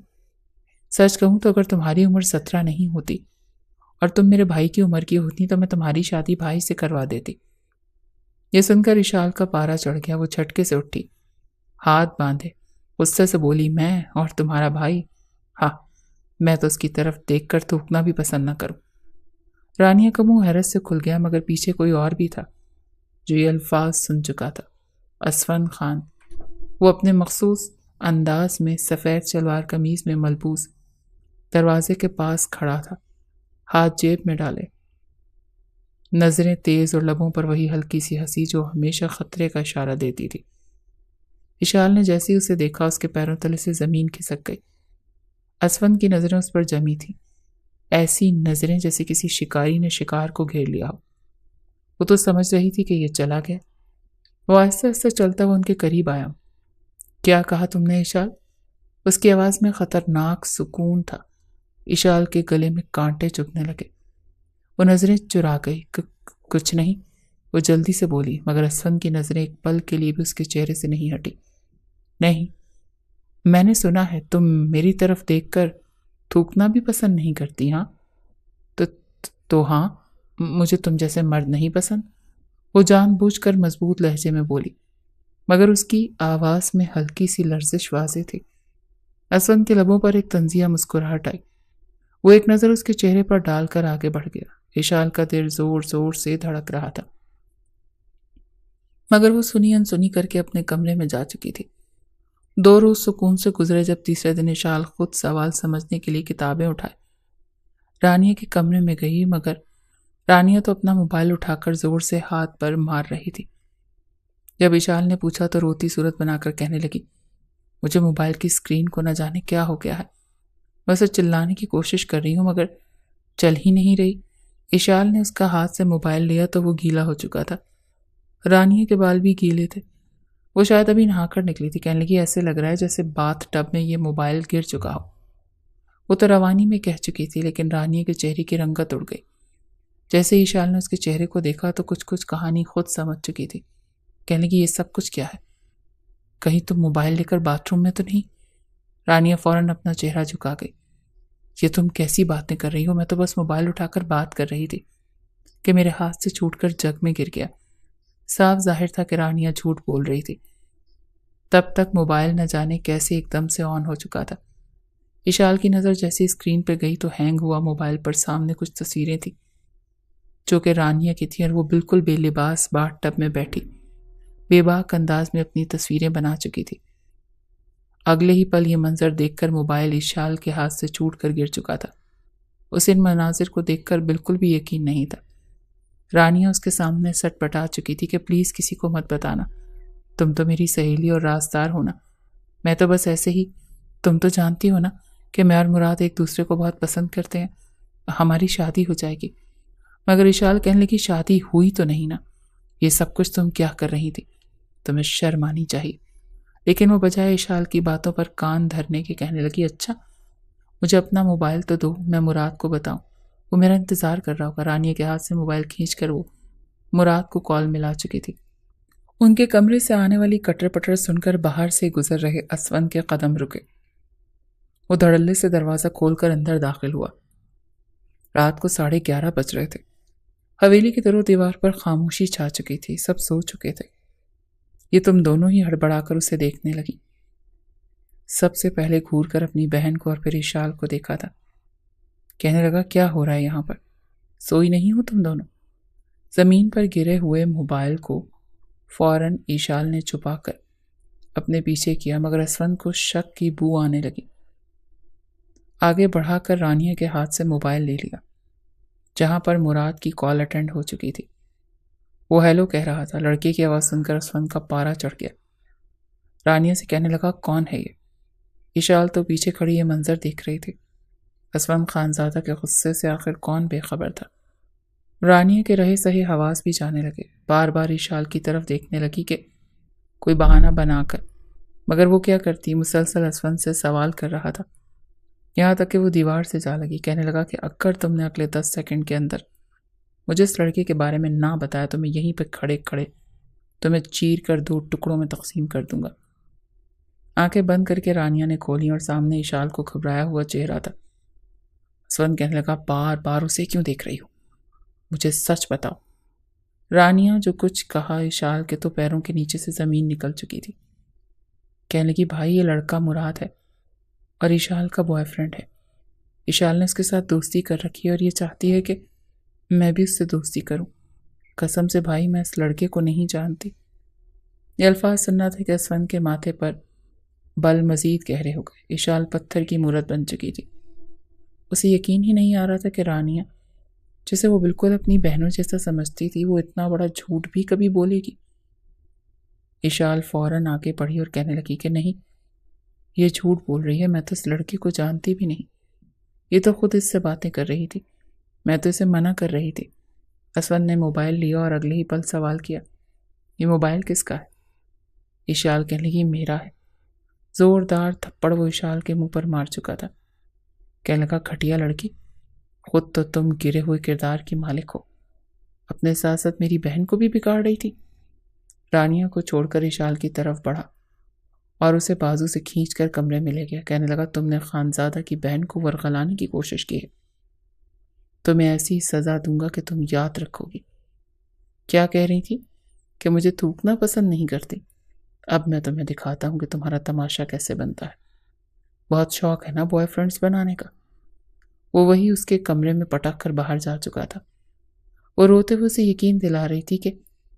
سچ کہوں تو اگر تمہاری عمر 17 نہیں ہوتی اور تم میرے بھائی کی عمر کی ہوتی تو میں تمہاری شادی بھائی سے کروا دیتی۔ یہ سن کر اشال کا پارا چڑھ گیا، وہ جھٹکے سے اٹھی، ہاتھ باندھے، غصے سے بولی، میں اور تمہارا بھائی؟ ہاں، میں تو اس کی طرف دیکھ کر تھوکنا بھی پسند نہ کروں۔ رانیہ کا منہ حیرت سے کھل گیا، مگر پیچھے کوئی اور بھی تھا جو یہ الفاظ سن چکا تھا، اسفند خان۔ وہ اپنے مخصوص انداز میں سفید شلوار قمیض میں ملبوس دروازے کے پاس کھڑا تھا، ہاتھ جیب میں ڈالے، نظریں تیز اور لبوں پر وہی ہلکی سی ہنسی جو ہمیشہ خطرے کا اشارہ دیتی تھی۔ اشال نے جیسے ہی اسے دیکھا اس کے پیروں تلے سے زمین کھسک گئی۔ اسفند کی نظریں اس پر جمی تھیں، ایسی نظریں جیسے کسی شکاری نے شکار کو گھیر لیا ہو۔ وہ تو سمجھ رہی تھی کہ یہ چلا گیا۔ وہ آہستہ آہستہ چلتا ہوا ان کے قریب آیا۔ کیا کہا تم نے اشال؟ اس کی آواز میں خطرناک سکون تھا۔ اشال کے گلے میں کانٹے چبھنے لگے۔ وہ نظریں چرا گئی۔ کچھ نہیں، وہ جلدی سے بولی، مگر اسفند کی نظریں ایک پل کے لیے بھی اس کے چہرے سے نہیں ہٹی۔ نہیں، میں نے سنا ہے تم میری طرف دیکھ کر تھوکنا بھی پسند نہیں کرتی۔ ہاں تو ہاں، مجھے تم جیسے مرد نہیں پسند، وہ جان بوجھ کر مضبوط لہجے میں بولی، مگر اس کی آواز میں ہلکی سی لرزش واضح تھی۔ اسفند کے لبوں پر ایک طنزیہ مسکراہٹ آئی۔ وہ ایک نظر اس کے چہرے پر ڈال کر آگے بڑھ گیا۔ اشال کا دل زور زور سے دھڑک رہا تھا، مگر وہ سنی انسنی کر کے اپنے کمرے میں جا چکی تھی۔ 2 روز سکون سے گزرے جب تیسرے دن اشال خود سوال سمجھنے کے لیے کتابیں اٹھائے رانیہ کے کمرے میں گئی، مگر رانیہ تو اپنا موبائل اٹھا کر زور سے ہاتھ پر مار رہی تھی۔ جب اشال نے پوچھا تو روتی صورت بنا کر کہنے لگی، مجھے موبائل کی اسکرین کو نہ جانے کیا ہو گیا ہے، ویسے چلانے کی کوشش کر رہی ہوں مگر چل ہی نہیں رہی۔ اشال نے اس کا ہاتھ سے موبائل لیا تو وہ گیلا ہو چکا تھا۔ رانیہ کے بال بھی گیلے تھے۔ وہ شاید ابھی نہا کر نکلی تھی۔ کہنے لگی، ایسے لگ رہا ہے جیسے باتھ ٹب میں یہ موبائل گر چکا ہو۔ وہ تو روانی میں کہہ چکی تھی، لیکن رانیہ کے چہرے کی رنگت اڑ گئی۔ جیسے ہی اشال نے اس کے چہرے کو دیکھا تو کچھ کہانی خود سمجھ چکی تھی۔ کہنے لگی، یہ سب کچھ کیا ہے؟ کہیں تم موبائل لے کر باتھ روم میں تو نہیں؟ رانیہ فوراً اپنا چہرہ جھکا گئی۔ یہ تم کیسی باتیں کر رہی ہو؟ میں تو بس موبائل اٹھا کر بات کر رہی تھی کہ میرے ہاتھ سے چھوٹ کر جگ میں گر گیا۔ صاف ظاہر تھا کہ رانیہ جھوٹ بول رہی تھی۔ تب تک موبائل نہ جانے کیسے ایک دم سے آن ہو چکا تھا۔ اشال کی نظر جیسے اسکرین پہ گئی تو ہینگ ہوا موبائل پر سامنے کچھ تصویریں تھیں جو کہ رانیہ کی تھیں، اور وہ بالکل بے لباس باتھ ٹب میں بیٹھی بے باک انداز میں اپنی تصویریں بنا چکی تھی۔ اگلے ہی پل یہ منظر دیکھ کر موبائل اشال کے ہاتھ سے چھوٹ کر گر چکا تھا۔ اسے ان مناظر کو دیکھ کر بالکل بھی یقین نہیں تھا۔ رانیہ اس کے سامنے سٹ پٹا چکی تھی کہ پلیز کسی کو مت بتانا، تم تو میری سہیلی اور رازدار ہونا، میں تو بس ایسے ہی، تم تو جانتی ہو نا کہ میں اور مراد ایک دوسرے کو بہت پسند کرتے ہیں، ہماری شادی ہو جائے گی۔ مگر اشال کہنے لگی، شادی ہوئی تو نہیں نا، یہ سب کچھ تم کیا کر رہی تھی، تمہیں شرم آنی چاہیے۔ لیکن وہ بجائے اشال کی باتوں پر کان دھرنے کے کہنے لگی، اچھا مجھے اپنا موبائل تو دو، میں مراد کو بتاؤں، وہ میرا انتظار کر رہا ہوگا۔ رانیہ کے ہاتھ سے موبائل کھینچ کر وہ مراد کو کال ملا چکی تھی۔ ان کے کمرے سے آنے والی کٹر پٹر سن کر باہر سے گزر رہے اسفند کے قدم رکے۔ وہ دھڑلے سے دروازہ کھول کر اندر داخل ہوا۔ رات کو 11:30 بج رہے تھے۔ حویلی کی در و دیوار پر خاموشی چھا چکی تھی، سب سو چکے تھے۔ یہ تم دونوں ہی ہڑبڑا کر اسے دیکھنے لگی۔ سب سے پہلے گھور کر اپنی بہن کو اور پھر اشال کو دیکھا تھا۔ کہنے لگا، کیا ہو رہا ہے یہاں پر؟ سوئی نہیں ہو تم دونوں؟ زمین پر گرے ہوئے موبائل کو فوراً اشال نے چھپا کر اپنے پیچھے کیا، مگر اسفند کو شک کی بو آنے لگی۔ آگے بڑھا کر رانیہ کے ہاتھ سے موبائل لے لیا جہاں پر مراد کی کال اٹینڈ ہو چکی تھی۔ وہ ہیلو کہہ رہا تھا۔ لڑکی کی آواز سن کر اسفند کا پارا چڑھ گیا۔ رانیہ سے کہنے لگا، کون ہے یہ؟ اشال تو پیچھے کھڑی یہ منظر دیکھ رہی تھی۔ اسفند خانزادہ کے غصے سے آخر کون بے خبر تھا۔ رانیہ کے رہے سہے حواس بھی جانے لگے۔ بار بار اشال کی طرف دیکھنے لگی کہ کوئی بہانہ بنا کر، مگر وہ کیا کرتی، مسلسل اسفند سے سوال کر رہا تھا، یہاں تک کہ وہ دیوار سے جا لگی۔ کہنے لگا کہ اگر تم نے اگلے 10 سیکنڈ کے اندر مجھے اس لڑکے کے بارے میں نہ بتایا تو میں یہیں پہ کھڑے کھڑے تمہیں چیر کر 2 ٹکڑوں میں تقسیم کر دوں گا۔ آنکھیں بند کر کے رانیہ نے کھولیں اور سامنے اشال کو گھبرایا ہوا چہرہ تھا۔ اسفند کہنے لگا، بار بار اسے کیوں دیکھ رہی ہو؟ مجھے سچ بتاؤ۔ رانیہ جو کچھ کہا، اشال کے تو پیروں کے نیچے سے زمین نکل چکی تھی۔ کہنے لگی، بھائی یہ لڑکا مراد ہے اور اشال کا بوائے فرینڈ ہے۔ اشال نے اس کے ساتھ دوستی کر رکھی ہے اور یہ چاہتی ہے کہ میں بھی اس سے دوستی کروں۔ قسم سے بھائی میں اس لڑکے کو نہیں جانتی۔ یہ الفاظ سننا تھے کہ اسفند کے ماتھے پر بل مزید گہرے ہو گئے۔ اشال پتھر کی مورت بن چکی تھی۔ اسے یقین ہی نہیں آ رہا تھا کہ رانیہ، جسے وہ بالکل اپنی بہنوں جیسا سمجھتی تھی، وہ اتنا بڑا جھوٹ بھی کبھی بولے گی۔ اشال فوراً آگے بڑھی اور کہنے لگی کہ نہیں، یہ جھوٹ بول رہی ہے، میں تو اس لڑکی کو جانتی بھی نہیں، یہ تو خود اس سے باتیں کر رہی تھی، میں تو اسے منع کر رہی تھی۔ اسود نے موبائل لیا اور اگلے ہی پل سوال کیا، یہ موبائل کس کا ہے؟ اشال کہنے لگی میرا ہے۔ زوردار تھپڑ وہ اشال کے منہ پر مار چکا تھا۔ کہنے لگا گھٹیا لڑکی، خود تو تم گرے ہوئے کردار کی مالک ہو، اپنے ساتھ ساتھ میری بہن کو بھی بگاڑ رہی تھی۔ رانیہ کو چھوڑ کر اشال کی طرف بڑھا اور اسے بازو سے کھینچ کر کمرے میں لے گیا۔ کہنے لگا تم نے خانزادہ کی بہن کو ورغلانے کی کوشش کی ہے، تمہیں ایسی سزا دوں گا کہ تم یاد رکھو گی۔ کیا کہہ رہی تھی؟ کہ مجھے تھوکنا پسند نہیں کرتی؟ اب میں تمہیں دکھاتا ہوں کہ تمہارا تماشا کیسے بنتا ہے۔ بہت شوق ہے نا بوائے فرینڈز بنانے کا؟ وہ وہی اس کے کمرے میں پٹک کر باہر جا چکا تھا۔ وہ روتے ہوئے اسے یقین دلا رہی تھی کہ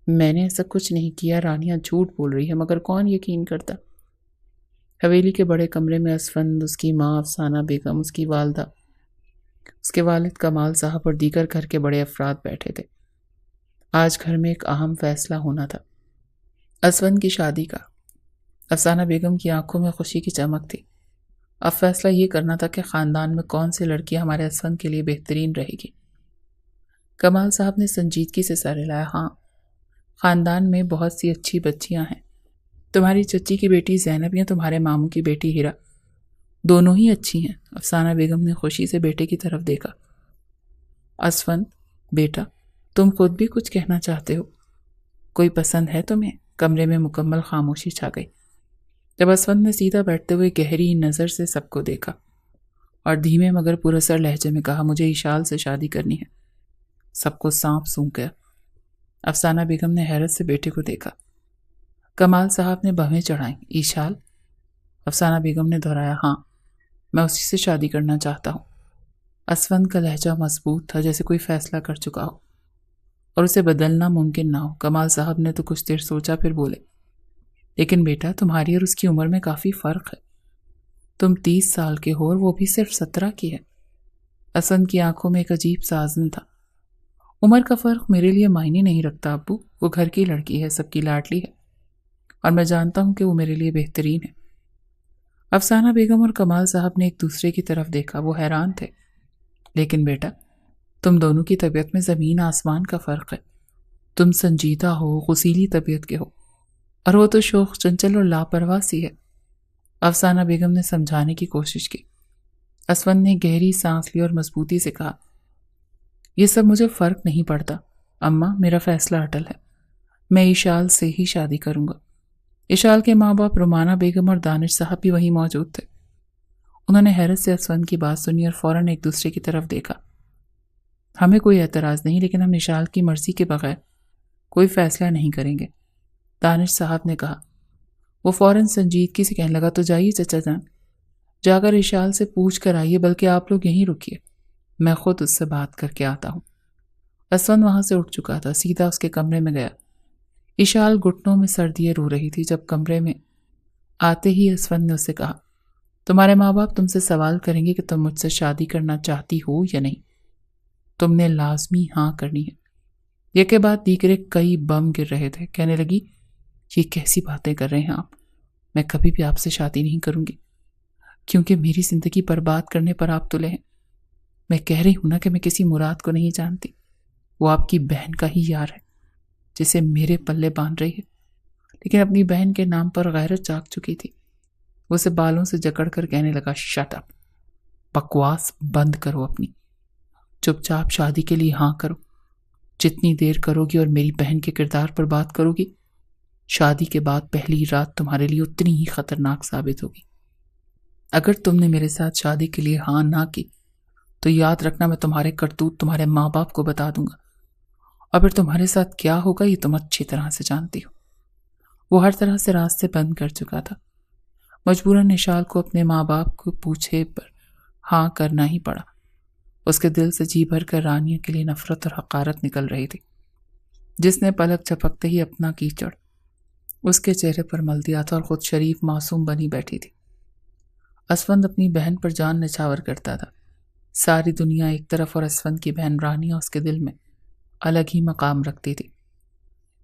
میں نے ایسا کچھ نہیں کیا، رانیہ جھوٹ بول رہی ہے، مگر کون یقین کرتا؟ حویلی کے بڑے کمرے میں اسفند، اس کی ماں افسانہ بیگم، اس کی والدہ، اس کے والد کمال صاحب اور دیگر گھر کے بڑے افراد بیٹھے تھے۔ آج گھر میں ایک اہم فیصلہ ہونا تھا، اسفند کی شادی کا۔ افسانہ بیگم کی آنکھوں میں خوشی کی چمک تھی۔ اب فیصلہ یہ کرنا تھا کہ خاندان میں کون سی لڑکی ہمارے اسفند کے لیے بہترین رہے گی۔ کمال صاحب نے سنجیدگی سے سر ہلایا۔ ہاں، خاندان میں بہت سی اچھی بچیاں ہیں، تمہاری چچی کی بیٹی زینب یا تمہارے ماموں کی بیٹی ہیرا، دونوں ہی اچھی ہیں۔ افسانہ بیگم نے خوشی سے بیٹے کی طرف دیکھا۔ اسفند بیٹا، تم خود بھی کچھ کہنا چاہتے ہو؟ کوئی پسند ہے تمہیں؟ کمرے میں مکمل خاموشی چھا گئی۔ جب اسفند نے سیدھا بیٹھتے ہوئے گہری نظر سے سب کو دیکھا اور دھیمے مگر پراسر لہجے میں کہا، مجھے اشال سے شادی کرنی ہے، سب کو سانپ سونکھ گیا۔ افسانہ بیگم نے حیرت سے بیٹے کو دیکھا۔ کمال صاحب نے بھویں چڑھائیں۔ اشال؟ افسانہ بیگم نے دہرایا، ہاں، میں اسی سے شادی کرنا چاہتا ہوں۔ اسفند کا لہجہ مضبوط تھا، جیسے کوئی فیصلہ کر چکا ہو اور اسے بدلنا ممکن نہ ہو۔ کمال صاحب نے تو کچھ دیر سوچا، پھر بولے، لیکن بیٹا، تمہاری اور اس کی عمر میں کافی فرق ہے، تم 30 سال کے ہو اور وہ بھی صرف 17 کی ہے۔ اسفند کی آنکھوں میں ایک عجیب سا عزم تھا۔ عمر کا فرق میرے لیے معنی نہیں رکھتا ابو، وہ گھر کی لڑکی ہے، سب کی لاڈلی ہے، اور میں جانتا ہوں کہ وہ میرے لیے بہترین ہے۔ افسانہ بیگم اور کمال صاحب نے ایک دوسرے کی طرف دیکھا، وہ حیران تھے۔ لیکن بیٹا، تم دونوں کی طبیعت میں زمین آسمان کا فرق ہے، تم سنجیدہ ہو، غسیلی طبیعت کے ہو، اور وہ تو شوخ چنچل اور لاپرواہ سی ہے۔ افسانہ بیگم نے سمجھانے کی کوشش کی۔ اسفند نے گہری سانس لی اور مضبوطی سے کہا، یہ سب مجھے فرق نہیں پڑتا اماں، میرا فیصلہ اٹل ہے، میں اشال سے ہی شادی کروں گا۔ اشال کے ماں باپ رومانہ بیگم اور دانش صاحب بھی وہیں موجود تھے۔ انہوں نے حیرت سے اسفند کی بات سنی اور فوراً ایک دوسرے کی طرف دیکھا۔ ہمیں کوئی اعتراض نہیں، لیکن ہم اشال کی مرضی کے بغیر کوئی فیصلہ نہیں کریں گے، دانش صاحب نے کہا۔ وہ فوراً سنجیدگی سے کہنے لگا، تو جائیے چچا جان، جا کر اشال سے پوچھ کر آئیے، بلکہ آپ لوگ یہیں رکیے، میں خود اس سے بات کر کے آتا ہوں۔ اسفند وہاں سے اٹھ چکا تھا، سیدھا اس کے کمرے میں گیا۔ اشال گھٹنوں میں سر دیے رو رہی تھی۔ جب کمرے میں آتے ہی اسفند نے اسے کہا، تمہارے ماں باپ تم سے سوال کریں گے کہ تم مجھ سے شادی کرنا چاہتی ہو یا نہیں، تم نے لازمی ہاں کرنی ہے۔ یکے بعد دیگرے کئی بم گر رہے تھے۔ کہنے لگی، یہ کیسی باتیں کر رہے ہیں آپ، میں کبھی بھی آپ سے شادی نہیں کروں گی، کیونکہ میری زندگی برباد کرنے پر آپ تلے ہیں۔ میں کہہ رہی ہوں نا کہ میں کسی مراد کو نہیں جانتی، وہ آپ کی بہن کا ہی یار ہے جسے میرے پلے باندھ رہی ہے، لیکن اپنی بہن کے نام پر غیرت جاگ چکی تھی۔ وہ اسے بالوں سے جکڑ کر کہنے لگا، شٹ اپ، بکواس بند کرو اپنی، چپ چاپ شادی کے لیے ہاں کرو۔ جتنی دیر کرو گی اور میری بہن کے کردار پر بات کرو گی، شادی کے بعد پہلی رات تمہارے لیے اتنی ہی خطرناک ثابت ہوگی۔ اگر تم نے میرے ساتھ شادی کے لیے ہاں نہ کی تو یاد رکھنا، میں تمہارے کرتوت تمہارے ماں باپ کو بتا دوں گا، اور پھر تمہارے ساتھ کیا ہوگا یہ تم اچھی طرح سے جانتی ہو۔ وہ ہر طرح سے راستے بند کر چکا تھا۔ مجبوراً اشال کو اپنے ماں باپ کو پوچھے پر ہاں کرنا ہی پڑا۔ اس کے دل سے جی بھر کر رانیہ کے لیے نفرت اور حقارت نکل رہی تھی، جس نے پلک جھپکتے ہی اپنا کیچڑ اس کے چہرے پر مل دیا تھا اور خود شریف معصوم بنی بیٹھی تھی۔ اسفند اپنی بہن پر جان نچھاور کرتا تھا۔ ساری دنیا ایک طرف اور اسفند کی بہن رانیہ اس کے دل میں الگ ہی مقام رکھتی تھی۔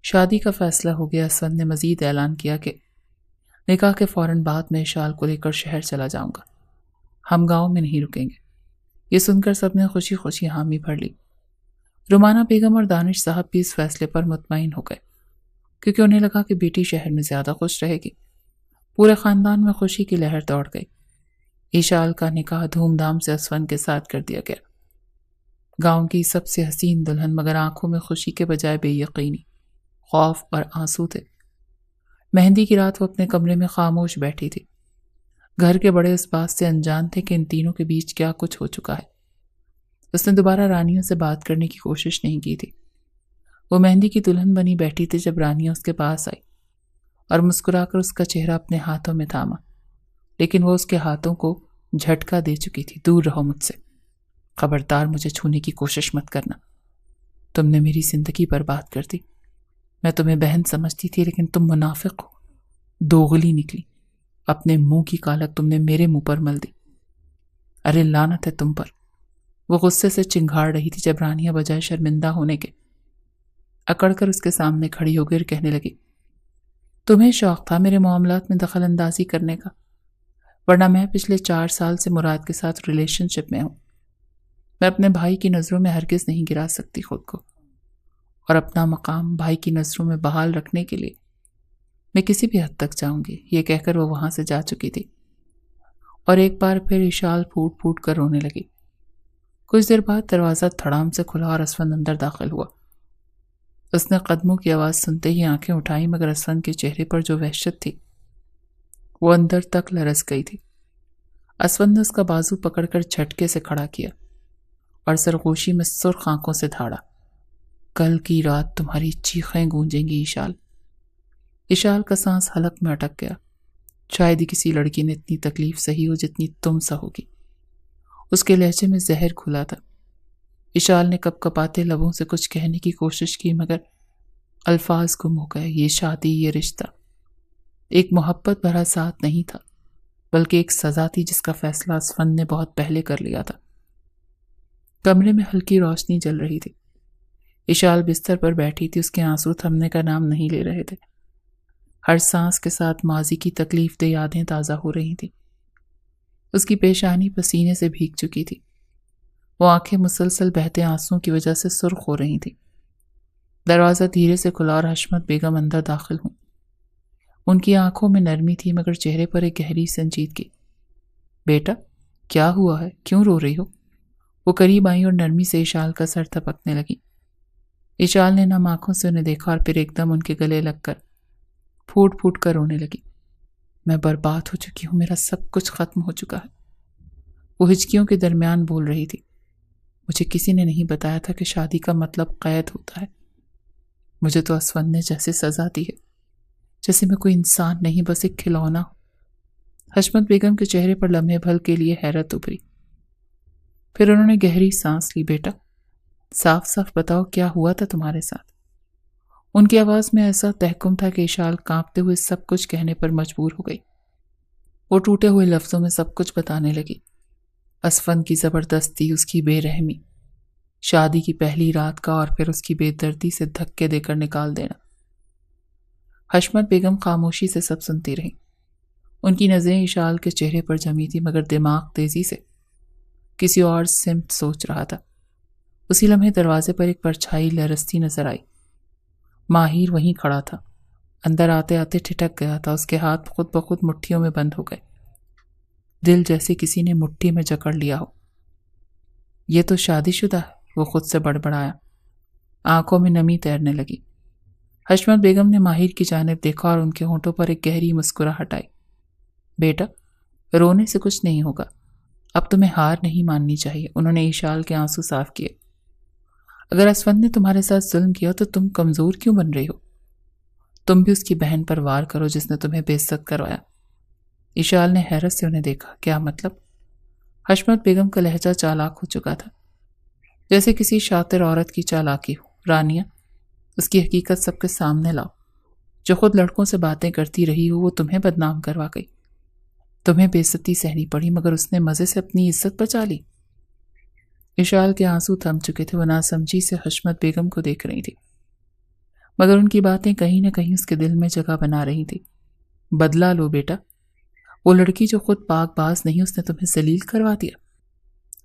شادی کا فیصلہ ہو گیا۔ اسفند نے مزید اعلان کیا کہ نکاح کے فوراً بعد میں اشال کو لے کر شہر چلا جاؤں گا، ہم گاؤں میں نہیں رکیں گے۔ یہ سن کر سب نے خوشی خوشی حامی بھر لی۔ رومانہ بیگم اور دانش صاحب بھی اس فیصلے پر مطمئن ہو گئے، کیونکہ انہیں لگا کہ بیٹی شہر میں زیادہ خوش رہے گی۔ پورے خاندان میں خوشی کی لہر دوڑ گئی۔ اشال کا نکاح دھوم دھام سے اسفند کے ساتھ کر دیا گیا۔ گاؤں کی سب سے حسین دلہن، مگر آنکھوں میں خوشی کے بجائے بے یقینی، خوف اور آنسو تھے۔ مہندی کی رات وہ اپنے کمرے میں خاموش بیٹھی تھی۔ گھر کے بڑے اس بات سے انجان تھے کہ ان تینوں کے بیچ کیا کچھ ہو چکا ہے۔ اس نے دوبارہ رانیہ سے بات کرنے کی کوشش نہیں کی تھی۔ وہ مہندی کی دلہن بنی بیٹھی تھی جب رانیہ اس کے پاس آئی اور مسکرا کر اس کا چہرہ اپنے ہاتھوں میں تھاما، لیکن وہ اس کے ہاتھوں کو جھٹکا دے چکی تھی۔ دور رہو مجھ سے، خبردار مجھے چھونے کی کوشش مت کرنا۔ تم نے میری زندگی برباد کر دی۔ میں تمہیں بہن سمجھتی تھی، لیکن تم منافق ہو، دوغلی نکلی۔ اپنے منہ کی کالک تم نے میرے منہ پر مل دی۔ ارے لعنت ہے تم پر۔ وہ غصے سے چنگھاڑ رہی تھی جب رانیہ بجائے شرمندہ ہونے کے اکڑ کر اس کے سامنے کھڑی ہو گئی اور کہنے لگی، تمہیں شوق تھا میرے معاملات میں دخل اندازی کرنے کا، ورنہ میں پچھلے 4 سال سے مراد کے ساتھ ریلیشن شپ میں ہوں۔ میں اپنے بھائی کی نظروں میں ہرگز نہیں گرا سکتی خود کو، اور اپنا مقام بھائی کی نظروں میں بحال رکھنے کے لیے میں کسی بھی حد تک جاؤں گی۔ یہ کہہ کر وہ وہاں سے جا چکی تھی اور ایک بار پھر اشال پھوٹ پھوٹ کر رونے لگی۔ کچھ دیر بعد دروازہ دھڑام سے کھلا اور اسفند اندر داخل ہوا۔ اس نے قدموں کی آواز سنتے ہی آنکھیں اٹھائیں، مگر اسفند کے چہرے پر جو وحشت تھی وہ اندر تک لرز گئی تھی۔ اسفند نے اس کا بازو پکڑ کر جھٹکے سے کھڑا کیا اور سرگوشی میں سرخ آنکھوں سے دھاڑا، کل کی رات تمہاری چیخیں گونجیں گی اشال۔ اشال کا سانس حلق میں اٹک گیا۔ شاید ہی کسی لڑکی نے اتنی تکلیف سہی ہو جتنی تم سہوگی۔ اس کے لہجے میں زہر کھلا تھا۔ اشال نے کپ کپاتے لبوں سے کچھ کہنے کی کوشش کی، مگر الفاظ گم ہو گئے۔ یہ شادی، یہ رشتہ ایک محبت بھرا ساتھ نہیں تھا، بلکہ ایک سزا تھی جس کا فیصلہ اسفند نے بہت پہلے کر لیا تھا۔ کمرے میں ہلکی روشنی جل رہی تھی۔ اشال بستر پر بیٹھی تھی، اس کے آنسو تھمنے کا نام نہیں لے رہے تھے۔ ہر سانس کے ساتھ ماضی کی تکلیف دہ یادیں تازہ ہو رہی تھیں۔ اس کی پیشانی پسینے سے بھیگ چکی تھی۔ وہ آنکھیں مسلسل بہتے آنسوں کی وجہ سے سرخ ہو رہی تھیں۔ دروازہ دھیرے سے کھلا اور حشمت بیگم اندر داخل ہوں۔ ان کی آنکھوں میں نرمی تھی، مگر چہرے پر ایک گہری سنجیدگی۔ بیٹا، کیا ہوا ہے؟ کیوں رو رہی ہو؟ وہ قریب آئی اور نرمی سے اشال کا سر تھپکنے لگی۔ اشال نے نم آنکھوں سے انہیں دیکھا اور پھر ایک دم ان کے گلے لگ کر پھوٹ پھوٹ کر رونے لگی۔ میں برباد ہو چکی ہوں، میرا سب کچھ ختم ہو چکا ہے۔ وہ ہچکیوں کے درمیان بول رہی تھی، مجھے کسی نے نہیں بتایا تھا کہ شادی کا مطلب قید ہوتا ہے۔ مجھے تو اسفند نے جیسے سزا دی ہے، جیسے میں کوئی انسان نہیں، بس ایک کھلونا ہوں۔ حشمت بیگم کے چہرے پر لمحے بھر کے لیے حیرت ابھری، پھر انہوں نے گہری سانس لی۔ بیٹا، صاف صاف بتاؤ کیا ہوا تھا تمہارے ساتھ؟ ان کی آواز میں ایسا تحکم تھا کہ اشال کانپتے ہوئے سب کچھ کہنے پر مجبور ہو گئی۔ وہ ٹوٹے ہوئے لفظوں میں سب کچھ بتانے لگی۔ اسفند کی زبردستی، اس کی بے رحمی، شادی کی پہلی رات کا، اور پھر اس کی بے دردی سے دھکے دے کر نکال دینا۔ حشمت بیگم خاموشی سے سب سنتی رہی۔ ان کی نظریں اشال کے چہرے پر جمی تھی، مگر دماغ تیزی سے کسی اور سمت سوچ رہا تھا۔ اسی لمحے دروازے پر ایک پرچھائی لرزتی نظر آئی۔ ماہر وہیں کھڑا تھا، اندر آتے آتے ٹھٹک گیا تھا۔ اس کے ہاتھ خود بخود مٹھیوں میں بند ہو گئے، دل جیسے کسی نے مٹھی میں جکڑ لیا ہو۔ یہ تو شادی شدہ ہے، وہ خود سے بڑبڑایا۔ آنکھوں میں نمی تیرنے لگی۔ حشمت بیگم نے ماہر کی جانب دیکھا اور ان کے ہونٹوں پر ایک گہری مسکراہٹ آئی۔ بیٹا، رونے سے کچھ نہیں ہوگا، اب تمہیں ہار نہیں ماننی چاہیے۔ انہوں نے اشال کے آنسو صاف کیے۔ اگر اسفند نے تمہارے ساتھ ظلم کیا تو تم کمزور کیوں بن رہی ہو؟ تم بھی اس کی بہن پر وار کرو جس نے تمہیں بے عزت کروایا۔ اشال نے حیرت سے انہیں دیکھا۔ کیا مطلب؟ حشمت بیگم کا لہجہ چالاک ہو چکا تھا، جیسے کسی شاطر عورت کی چالاکی ہو۔ رانیہ، اس کی حقیقت سب کے سامنے لاؤ۔ جو خود لڑکوں سے باتیں کرتی رہی ہو وہ تمہیں بدنام کروا گئی. تمہیں بے عزتی سہنی پڑی مگر اس نے مزے سے اپنی عزت بچا لی. اشال کے آنسو تھم چکے تھے. وہ ناسمجھی سے حشمت بیگم کو دیکھ رہی تھی مگر ان کی باتیں کہیں نہ کہیں اس کے دل میں جگہ بنا رہی تھی. بدلا لو بیٹا. وہ لڑکی جو خود پاک باز نہیں اس نے تمہیں ذلیل کروا دیا.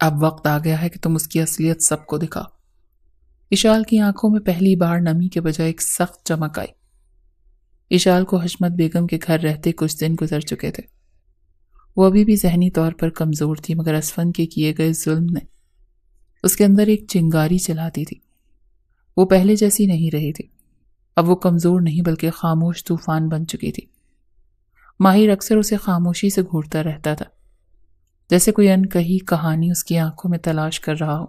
اب وقت آ گیا ہے کہ تم اس کی اصلیت سب کو دکھاؤ. اشال کی آنکھوں میں پہلی بار نمی کے بجائے ایک سخت چمک آئی. اشال کو حشمت بیگم کے گھر رہتے کچھ دن گزر چکے تھے. وہ ابھی بھی ذہنی طور پر کمزور تھی مگر اسفند کے کیے گئے ظلم نے اس کے اندر ایک چنگاری چلاتی تھی. وہ پہلے جیسی نہیں رہی تھی. اب وہ کمزور نہیں بلکہ خاموش طوفان بن چکی تھی. ماہر اکثر اسے خاموشی سے گھورتا رہتا تھا جیسے کوئی انکہی کہانی اس کی آنکھوں میں تلاش کر رہا ہو.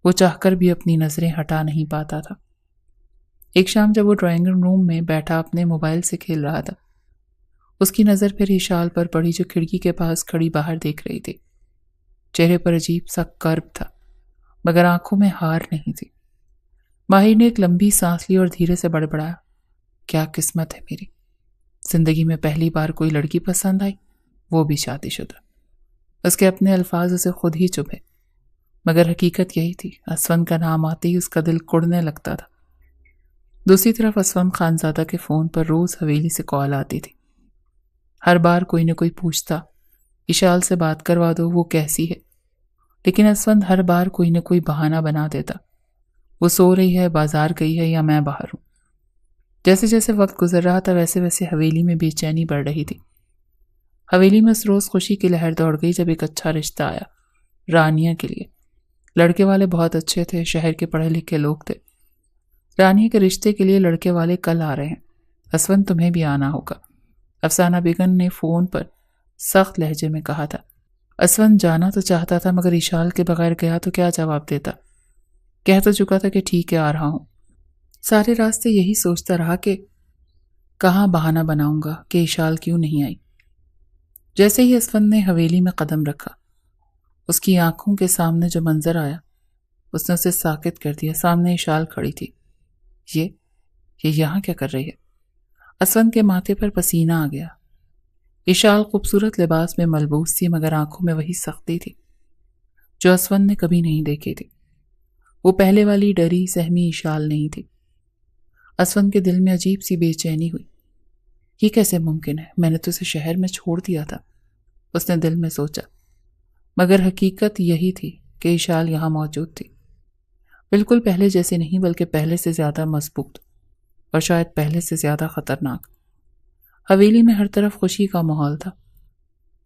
وہ چاہ کر بھی اپنی نظریں ہٹا نہیں پاتا تھا. ایک شام جب وہ ڈرائنگ روم میں بیٹھا اپنے موبائل سے کھیل رہا تھا اس کی نظر پھر اشال پر پڑی جو کھڑکی کے پاس کھڑی باہر دیکھ رہی تھی. چہرے پر عجیب سا کرب تھا مگر آنکھوں میں ہار نہیں تھی. ماہر نے ایک لمبی سانس لی اور دھیرے سے بڑبڑایا. کیا قسمت ہے میری. زندگی میں پہلی بار کوئی لڑکی پسند آئی, وہ بھی شادی شدہ. اس کے اپنے الفاظ اسے خود ہی چبھے مگر حقیقت یہی تھی. اسفند کا نام آتے ہی اس کا دل کڑنے لگتا تھا. دوسری طرف اسفند خانزادہ کے فون پر روز حویلی سے کال آتی تھی. ہر بار کوئی نہ کوئی پوچھتا اشال سے بات کروا دو, وہ کیسی ہے. لیکن اسفند ہر بار کوئی نہ کوئی بہانہ بنا دیتا. وہ سو رہی ہے, بازار گئی ہے یا میں باہر ہوں. جیسے جیسے وقت گزر رہا تھا ویسے ویسے حویلی میں بے چینی بڑھ رہی تھی. حویلی میں اس روز خوشی کی لہر دوڑ گئی جب ایک اچھا رشتہ آیا رانیہ کے لیے. لڑکے والے بہت اچھے تھے, شہر کے پڑھے لکھے لوگ تھے. رانیہ کے رشتے کے لیے لڑکے والے کل آ رہے ہیں. اسفند تمہیں بھی آنا ہوگا, افسانہ بیگم نے فون پر سخت لہجے میں کہا تھا. اسفند جانا تو چاہتا تھا مگر اشال کے بغیر گیا تو کیا جواب دیتا. کہہ تو چکا تھا کہ ٹھیک ہے آ رہا ہوں. سارے راستے یہی سوچتا رہا کہ کہاں بہانہ بناؤں گا کہ اشال کیوں نہیں آئی. جیسے ہی اسفند نے حویلی میں قدم رکھا اس کی آنکھوں کے سامنے جو منظر آیا اس نے اسے ساکت کر دیا. سامنے اشال کھڑی تھی. یہ یہاں کیا کر رہی ہے. اسفند کے ماتھے پر پسینہ آ گیا. اشال خوبصورت لباس میں ملبوس تھی مگر آنکھوں میں وہی سختی تھی جو اسفند نے کبھی نہیں دیکھی تھی. وہ پہلے والی ڈری سہمی اشال نہیں تھی. اسفند کے دل میں عجیب سی بے چینی ہوئی. یہ کیسے ممکن ہے, میں نے تو اسے شہر میں چھوڑ دیا تھا, اس نے دل میں سوچا. مگر حقیقت یہی تھی کہ اشال یہاں موجود تھی. بالکل پہلے جیسے نہیں بلکہ پہلے سے زیادہ مضبوط اور شاید پہلے سے زیادہ خطرناک. حویلی میں ہر طرف خوشی کا ماحول تھا.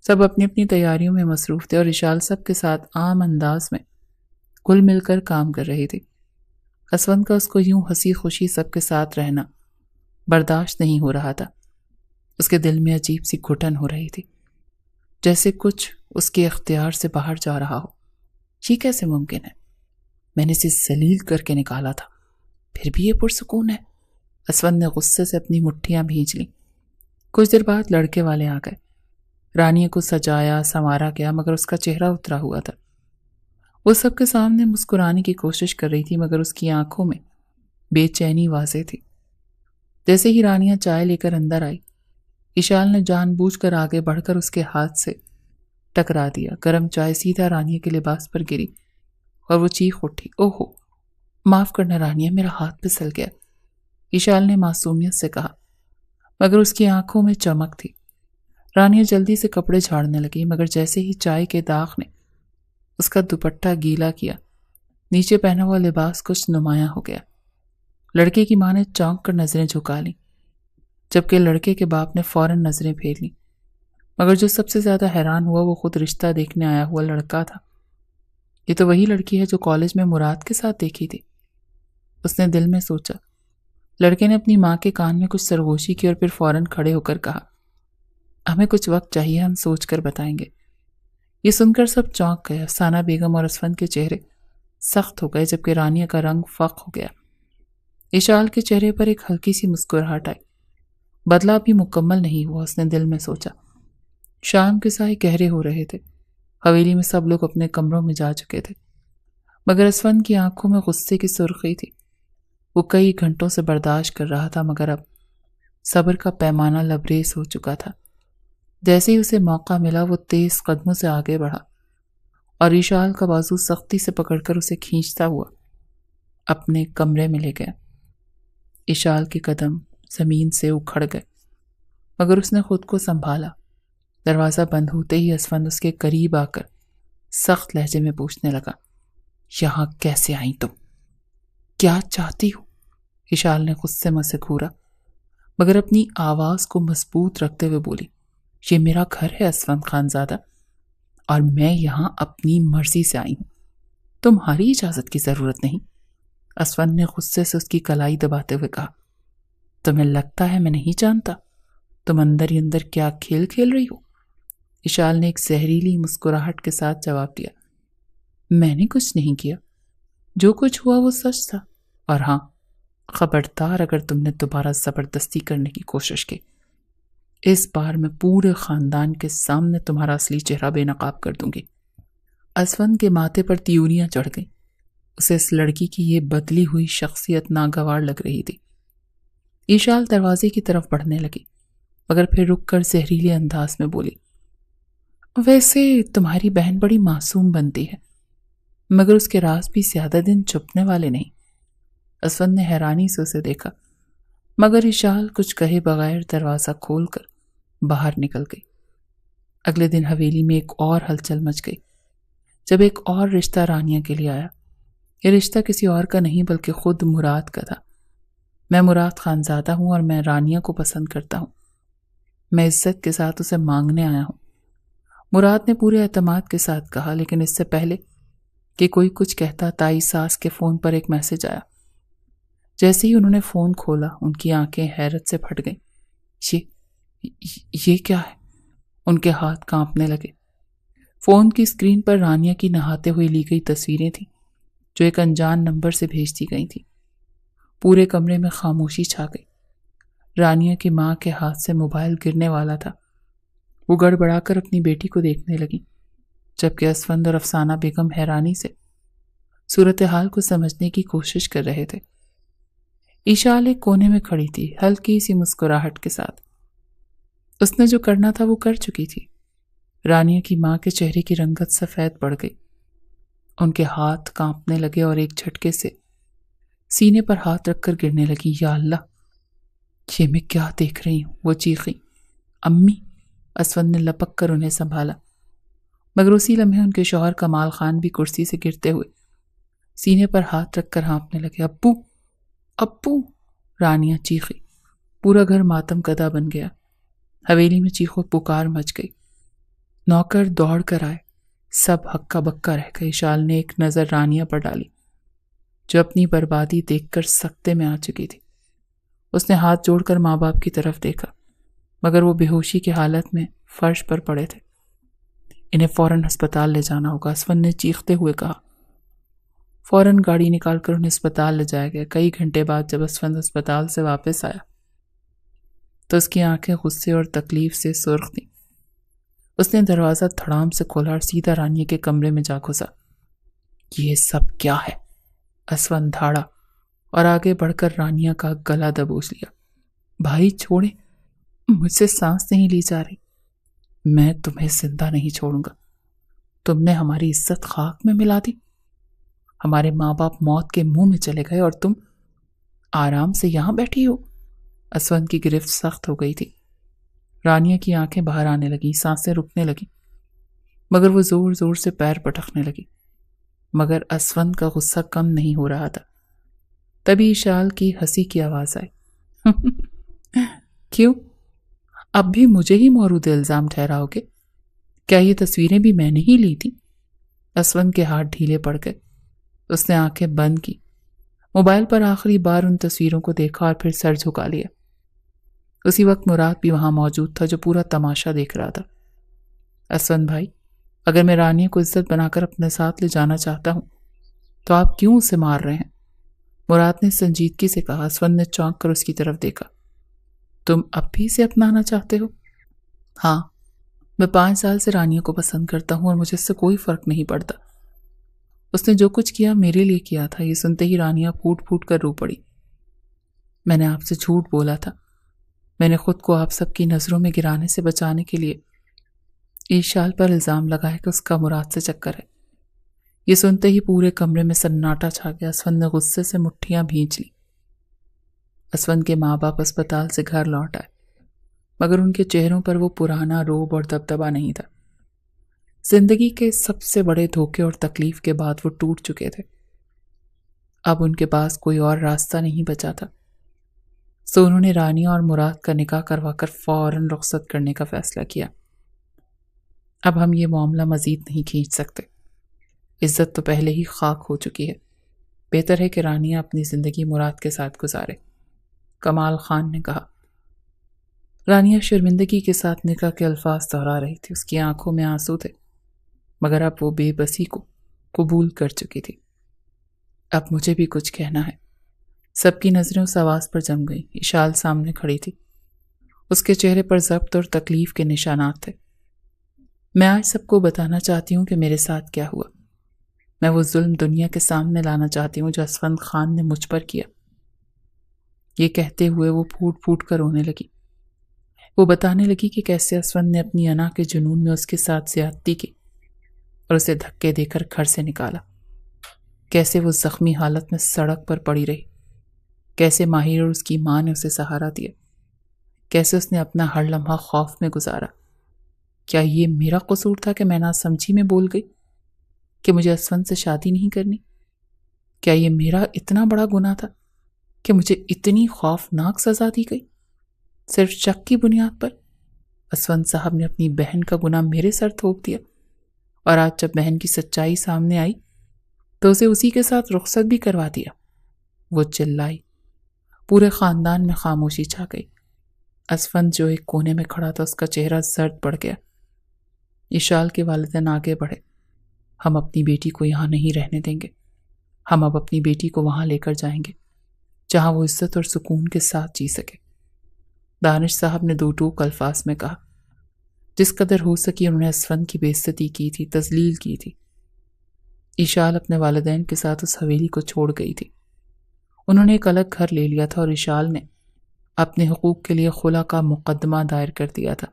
سب اپنی اپنی تیاریوں میں مصروف تھے اور اشال سب کے ساتھ عام انداز میں گل مل کر کام کر رہی تھی. اسفند کا اس کو یوں ہنسی خوشی سب کے ساتھ رہنا برداشت نہیں ہو رہا تھا. اس کے دل میں عجیب سی گھٹن ہو رہی تھی جیسے کچھ اس کے اختیار سے باہر جا رہا ہو. یہ کیسے ممکن ہے, میں نے اسے ذلیل کر کے نکالا تھا پھر بھی یہ پرسکون ہے. اسفند نے غصے سے اپنی مٹھیاں بھینچ لیں. کچھ دیر بعد لڑکے والے آ گئے. رانیہ کو سجایا سنوارا گیا مگر اس کا چہرہ اترا ہوا تھا. وہ سب کے سامنے مسکرانے کی کوشش کر رہی تھی مگر اس کی آنکھوں میں بے چینی واضح تھی. جیسے ہی رانیہ چائے لے کر اندر آئی اشال نے جان بوجھ کر آگے بڑھ کر اس کے ہاتھ سے ٹکرا دیا. گرم چائے سیدھا رانیہ کے لباس پر گری اور وہ چیخ اٹھی. اوہو معاف کرنا رانیہ, میرا ہاتھ پھسل گیا, اشال نے معصومیت سے کہا مگر اس کی آنکھوں میں چمک تھی. رانیہ جلدی سے کپڑے جھاڑنے لگی مگر جیسے ہی چائے کے داغ نے اس کا دوپٹہ گیلا کیا نیچے پہنا ہوا لباس کچھ نمایاں ہو گیا. لڑکے کی ماں نے چونک کر نظریں جھکا لیں جبکہ لڑکے کے باپ نے فوراً نظریں پھیر لیں. مگر جو سب سے زیادہ حیران ہوا وہ خود رشتہ دیکھنے آیا ہوا لڑکا تھا. یہ تو وہی لڑکی ہے جو کالج میں مراد کے ساتھ دیکھی تھی, اس نے دل میں سوچا. لڑکے نے اپنی ماں کے کان میں کچھ سرگوشی کی اور پھر فوراً کھڑے ہو کر کہا ہمیں کچھ وقت چاہیے, ہم سوچ کر بتائیں گے. یہ سن کر سب چونک گئے. افسانہ بیگم اور اسفند کے چہرے سخت ہو گئے جبکہ رانیہ کا رنگ فاق ہو گیا. اشال کے چہرے پر ایک ہلکی سی مسکراہٹ آئی. بدلا بھی مکمل نہیں ہوا, اس نے دل میں سوچا. شام کے سائے گہرے ہو رہے تھے. حویلی میں سب لوگ اپنے کمروں میں جا چکے تھے مگر اسفند کی آنکھوں میں غصے کی سرخی تھی. وہ کئی گھنٹوں سے برداشت کر رہا تھا مگر اب صبر کا پیمانہ لبریز ہو چکا تھا۔ جیسے ہی اسے موقع ملا وہ تیز قدموں سے آگے بڑھا اور اشال کا بازو سختی سے پکڑ کر اسے کھینچتا ہوا اپنے کمرے میں لے گیا۔ اشال کے قدم زمین سے اکھڑ گئے، مگر اس نے خود کو سنبھالا۔ دروازہ بند ہوتے ہی اسفند اس کے قریب آ کر سخت لہجے میں پوچھنے لگا، یہاں کیسے آئی تم؟ کیا چاہتی ہو؟ اشال نے غصے سے گھورا، مگر اپنی آواز کو مضبوط رکھتے ہوئے بولی، یہ میرا گھر ہے اسفند خان زادہ، اور میں یہاں اپنی مرضی سے آئی ہوں، تمہاری اجازت کی ضرورت نہیں۔ اسفند نے غصے سے اس کی کلائی دباتے ہوئے کہا، تمہیں لگتا ہے میں نہیں جانتا تم اندر ہی اندر کیا کھیل کھیل رہی ہو؟ اشال نے ایک زہریلی مسکراہٹ کے ساتھ جواب دیا، میں نے کچھ نہیں کیا، جو کچھ ہوا وہ سچ تھا، اور ہاں، خبردار اگر تم نے دوبارہ زبردستی کرنے کی کوشش کی، اس بار میں پورے خاندان کے سامنے تمہارا اصلی چہرہ بے نقاب کر دوں گی۔ اسفند کے ماتھے پر تیوریاں چڑھ گئیں۔ اسے اس لڑکی کی یہ بدلی ہوئی شخصیت ناگوار لگ رہی تھی۔ اشال دروازے کی طرف بڑھنے لگی، مگر پھر رک کر زہریلے انداز میں بولی، ویسے تمہاری بہن بڑی معصوم بنتی ہے، مگر اس کے راز بھی زیادہ دن چھپنے والے نہیں۔ اسفند نے حیرانی سے اسے دیکھا، مگر اشال کچھ کہے بغیر دروازہ کھول کر باہر نکل گئی۔ اگلے دن حویلی میں ایک اور ہلچل مچ گئی جب ایک اور رشتہ رانیہ کے لیے آیا۔ یہ رشتہ کسی اور کا نہیں بلکہ خود مراد کا تھا۔ میں مراد خانزادہ ہوں اور میں رانیہ کو پسند کرتا ہوں۔ میں عزت کے ساتھ اسے مانگنے آیا ہوں۔ مراد نے پورے اعتماد کے ساتھ کہا، لیکن اس سے پہلے کہ کوئی کچھ کہتا تائی ساس کے فون پر ایک میسج آیا۔ جیسے ہی انہوں نے فون کھولا ان کی آنکھیں حیرت سے پھٹ گئیں۔ یہ کیا ہے؟ ان کے ہاتھ کانپنے لگے۔ فون کی اسکرین پر رانیہ کی نہاتے ہوئے لی گئی تصویریں تھیں جو ایک انجان نمبر سے بھیج دی گئی تھیں۔ پورے کمرے میں خاموشی چھا گئی۔ رانیہ کی ماں کے ہاتھ سے موبائل گرنے والا تھا۔ وہ گڑبڑا کر اپنی بیٹی کو دیکھنے لگی، جبکہ اسفند اور افسانہ بیگم حیرانی سے صورتحال کو سمجھنے کی کوشش کر رہے تھے۔ اشال ایک کونے میں کھڑی تھی، ہلکی سی مسکراہٹ کے ساتھ۔ اس نے جو کرنا تھا وہ کر چکی تھی۔ رانیہ کی ماں کے چہرے کی رنگت سفید پڑ گئی۔ ان کے ہاتھ کانپنے لگے اور ایک جھٹکے سے سینے پر ہاتھ رکھ کر گرنے لگی۔ یا اللہ، یہ میں کیا دیکھ رہی ہوں؟ وہ چیخی۔ امی! اسفند نے لپک کر انہیں سنبھالا، مگر اسی لمحے ان کے شوہر کمال خان بھی کرسی سے گرتے ہوئے سینے پر ہاتھ رکھ کر ہانپنے لگے۔ ابو! ابو! رانیہ چیخی۔ پورا گھر ماتم کدا بن گیا۔ حویلی میں چیخو پکار مچ گئی۔ نوکر دوڑ کر آئے، سب ہکا بکا رہ گئے۔ اشال نے ایک نظر رانیہ پر ڈالی جو اپنی بربادی دیکھ کر سکتے میں آ چکی تھی۔ اس نے ہاتھ جوڑ کر ماں باپ کی طرف دیکھا، مگر وہ بے ہوشی کی حالت میں فرش پر پڑے تھے۔ انہیں فوراً ہسپتال لے جانا ہوگا، اسفند نے چیختے ہوئے کہا۔ فوراً گاڑی نکال کر انہیں ہسپتال لے جایا گیا۔ کئی گھنٹے بعد جب اسفند ہسپتال سے واپس آیا تو اس کی آنکھیں غصے اور تکلیف سے سرخ تھیں۔ اس نے دروازہ دھڑام سے کھولا اور سیدھا رانیہ کے کمرے میں جا گھسا۔ یہ سب کیا ہے؟ اسفند دھاڑا اور آگے بڑھ کر رانیہ کا گلا دبوچ لیا۔ بھائی چھوڑیں، مجھ سے سانس نہیں لی جا رہی۔ میں تمہیں زندہ نہیں چھوڑوں گا۔ تم نے ہماری عزت خاک میں ملا دی۔ ہمارے ماں باپ موت کے منہ میں چلے گئے اور تم آرام سے یہاں بیٹھی ہو۔ اسفند کی گرفت سخت ہو گئی تھی۔ رانیہ کی آنکھیں باہر آنے لگیں، سانسیں رکنے لگیں، مگر وہ زور زور سے پیر پٹکنے لگی۔ مگر اسفند کا غصہ کم نہیں ہو رہا تھا۔ تبھی اشال کی ہنسی کی آواز آئی۔ کیوں؟ اب بھی مجھے ہی مورد الزام ٹھہراؤ گے؟ کیا یہ تصویریں بھی میں نے ہی لی تھی؟ اسفند کے ہاتھ ڈھیلے پڑ گئے۔ اس نے آنکھیں بند کی، موبائل پر آخری بار ان تصویروں کو دیکھا اور پھر سر جھکا لیا۔ اسی وقت مراد بھی وہاں موجود تھا جو پورا تماشا دیکھ رہا تھا۔ اسفند بھائی، اگر میں رانیہ کو عزت بنا کر اپنے ساتھ لے جانا چاہتا ہوں تو آپ کیوں اسے مار رہے ہیں؟ مراد نے سنجیدگی سے کہا۔ اسفند نے چونک کر اس کی طرف دیکھا۔ تم اب بھی اسے اپنانا چاہتے ہو؟ ہاں، میں 5 سال سے رانیہ کو پسند کرتا ہوں اور مجھے اس سے کوئی فرق نہیں پڑتا۔ اس نے جو کچھ کیا میرے لیے کیا تھا۔ یہ سنتے ہی رانیہ پھوٹ پھوٹ کر رو پڑی۔ میں نے آپ سے جھوٹ بولا تھا، میں نے خود کو آپ سب کی نظروں میں گرانے سے بچانے کے لیے ایشال پر الزام لگایا کہ اس کا مراد سے چکر ہے۔ یہ سنتے ہی پورے کمرے میں سناٹا چھا گیا۔ اسفند نے غصے سے مٹھیاں بھینچ لی۔ اسفند کے ماں باپ اسپتال سے گھر لوٹ آئے، مگر ان کے چہروں پر وہ پرانا روب اور دبدبا نہیں تھا۔ زندگی کے سب سے بڑے دھوکے اور تکلیف کے بعد وہ ٹوٹ چکے تھے۔ اب ان کے پاس کوئی اور راستہ نہیں بچا تھا، سو انہوں نے رانیہ اور مراد کا نکاح کروا کر فوراً رخصت کرنے کا فیصلہ کیا۔ اب ہم یہ معاملہ مزید نہیں کھینچ سکتے۔ عزت تو پہلے ہی خاک ہو چکی ہے۔ بہتر ہے کہ رانیہ اپنی زندگی مراد کے ساتھ گزارے، کمال خان نے کہا۔ رانیہ شرمندگی کے ساتھ نکاح کے الفاظ دہرا رہی تھی۔ اس کی آنکھوں میں آنسو تھے، مگر اب وہ بے بسی کو قبول کر چکی تھی۔ اب مجھے بھی کچھ کہنا ہے۔ سب کی نظریں اس آواز پر جم گئیں۔ ایشال سامنے کھڑی تھی، اس کے چہرے پر ضبط اور تکلیف کے نشانات تھے۔ میں آج سب کو بتانا چاہتی ہوں کہ میرے ساتھ کیا ہوا۔ میں وہ ظلم دنیا کے سامنے لانا چاہتی ہوں جو اسفند خان نے مجھ پر کیا۔ یہ کہتے ہوئے وہ پھوٹ پھوٹ کر رونے لگی۔ وہ بتانے لگی کہ کیسے اسفند نے اپنی انا کے جنون میں اس کے ساتھ زیادتی کی اور اسے دھکے دے کر گھر سے نکالا، کیسے وہ زخمی حالت میں سڑک پر پڑی رہی، کیسے ماہر اور اس کی ماں نے اسے سہارا دیا، کیسے اس نے اپنا ہر لمحہ خوف میں گزارا۔ کیا یہ میرا قصور تھا کہ میں ناسمجھی میں بول گئی کہ مجھے اسفند سے شادی نہیں کرنی؟ کیا یہ میرا اتنا بڑا گناہ تھا کہ مجھے اتنی خوفناک سزا دی گئی صرف شک کی بنیاد پر؟ اسفند صاحب نے اپنی بہن کا گناہ میرے سر تھوپ دیا، اور آج جب بہن کی سچائی سامنے آئی تو اسے اسی کے ساتھ رخصت بھی کروا دیا۔ وہ چلائی۔ پورے خاندان میں خاموشی چھا گئی۔ اسفند جو ایک کونے میں کھڑا تھا، اس کا چہرہ زرد پڑ گیا۔ ایشال کے والدین آگے بڑھے۔ ہم اپنی بیٹی کو یہاں نہیں رہنے دیں گے۔ ہم اب اپنی بیٹی کو وہاں لے کر جائیں گے جہاں وہ عزت اور سکون کے ساتھ جی سکے۔ دانش صاحب نے دو ٹوک الفاظ میں کہا۔ جس قدر ہو سکی انہوں نے اسفند کی بے عزتی کی تھی، تذلیل کی تھی۔ ایشال اپنے والدین کے ساتھ اس حویلی کو چھوڑ گئی تھی۔ انہوں نے ایک الگ گھر لے لیا تھا اور ایشال نے اپنے حقوق کے لیے خلا کا مقدمہ دائر کر دیا تھا۔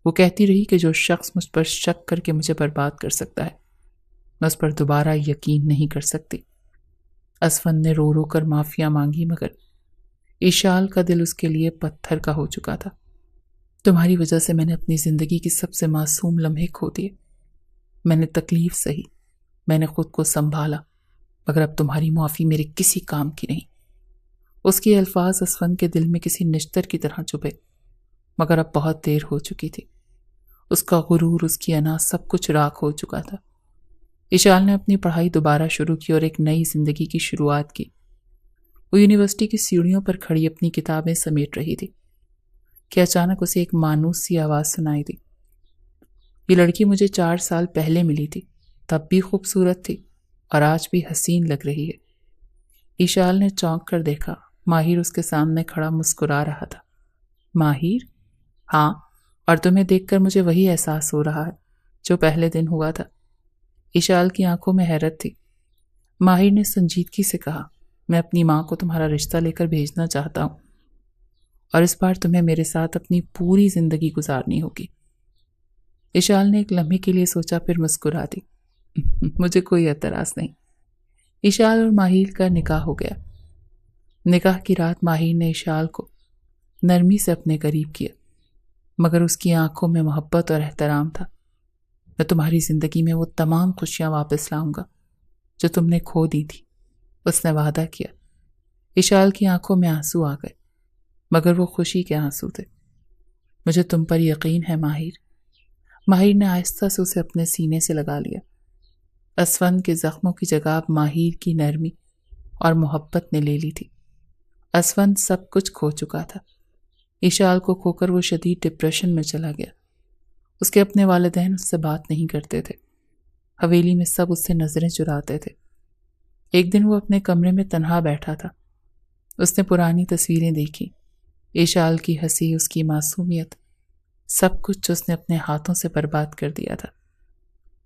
وہ کہتی رہی کہ جو شخص مجھ پر شک کر کے مجھے برباد کر سکتا ہے، میں اس پر دوبارہ یقین نہیں کر سکتی۔ اسفند نے رو رو کر معافیاں مانگی، مگر ایشال کا دل اس کے لیے پتھر کا ہو چکا تھا۔ تمہاری وجہ سے میں نے اپنی زندگی کی سب سے معصوم لمحے کھو دیے۔ میں نے تکلیف سہی، میں نے خود کو سنبھالا، مگر اب تمہاری معافی میرے کسی کام کی نہیں۔ اس کے الفاظ اسفند کے دل میں کسی نشتر کی طرح چبھے، مگر اب بہت دیر ہو چکی تھی۔ اس کا غرور، اس کی انا، سب کچھ راکھ ہو چکا تھا۔ ایشال نے اپنی پڑھائی دوبارہ شروع کی اور ایک نئی زندگی کی شروعات کی۔ وہ یونیورسٹی کی سیڑھیوں پر کھڑی اپنی کتابیں سمیٹ رہی تھی کہ اچانک اسے ایک مانوس سی آواز سنائی دی۔ یہ لڑکی مجھے 4 سال پہلے ملی تھی، تب بھی خوبصورت تھی اور آج بھی حسین لگ رہی ہے۔ ایشال نے چونک کر دیکھا۔ ماہر اس کے سامنے کھڑا مسکرا رہا تھا۔ ماہر؟ ہاں، اور تمہیں دیکھ کر مجھے وہی احساس ہو رہا ہے جو پہلے دن ہوا تھا۔ ایشال کی آنکھوں میں حیرت تھی۔ ماہر نے سنجیدگی سے کہا، میں اپنی ماں کو تمہارا رشتہ لے کر بھیجنا چاہتا ہوں، اور اس بار تمہیں میرے ساتھ اپنی پوری زندگی گزارنی ہوگی۔ ایشال نے ایک لمحے کے لیے سوچا، پھر مسکرا دی۔ مجھے کوئی اعتراض نہیں۔ ایشال اور ماہر کا نکاح ہو گیا۔ نکاح کی رات ماہر نے ایشال کو نرمی سے اپنے قریب کیا، مگر اس کی آنکھوں میں محبت اور احترام تھا۔ میں تمہاری زندگی میں وہ تمام خوشیاں واپس لاؤں گا جو تم نے کھو دی تھی، اس نے وعدہ کیا۔ ایشال کی آنکھوں میں آنسو آ گئے، مگر وہ خوشی کے آنسو تھے۔ مجھے تم پر یقین ہے ماہر۔ ماہر نے آہستہ سے اسے اپنے سینے سے لگا لیا۔ اسفند کے زخموں کی جگہ اب ماہر کی نرمی اور محبت نے لے لی تھی۔ اسفند سب کچھ کھو چکا تھا۔ ایشال کو کھو کر وہ شدید ڈپریشن میں چلا گیا۔ اس کے اپنے والدین اس سے بات نہیں کرتے تھے۔ حویلی میں سب اس سے نظریں چراتے تھے۔ ایک دن وہ اپنے کمرے میں تنہا بیٹھا تھا۔ اس نے پرانی تصویریں دیکھی، ایشال کی ہنسی، اس کی معصومیت، سب کچھ جو اس نے اپنے ہاتھوں سے برباد کر دیا تھا۔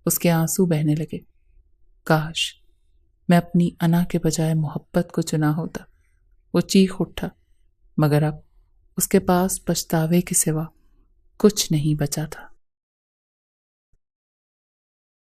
اس کے آنسو بہنے لگے۔ کاش میں اپنی انا کے بجائے محبت کو چنا ہوتا۔ وہ چیخ اٹھا، مگر اب اس کے پاس پچھتاوے کے سوا کچھ نہیں بچا تھا۔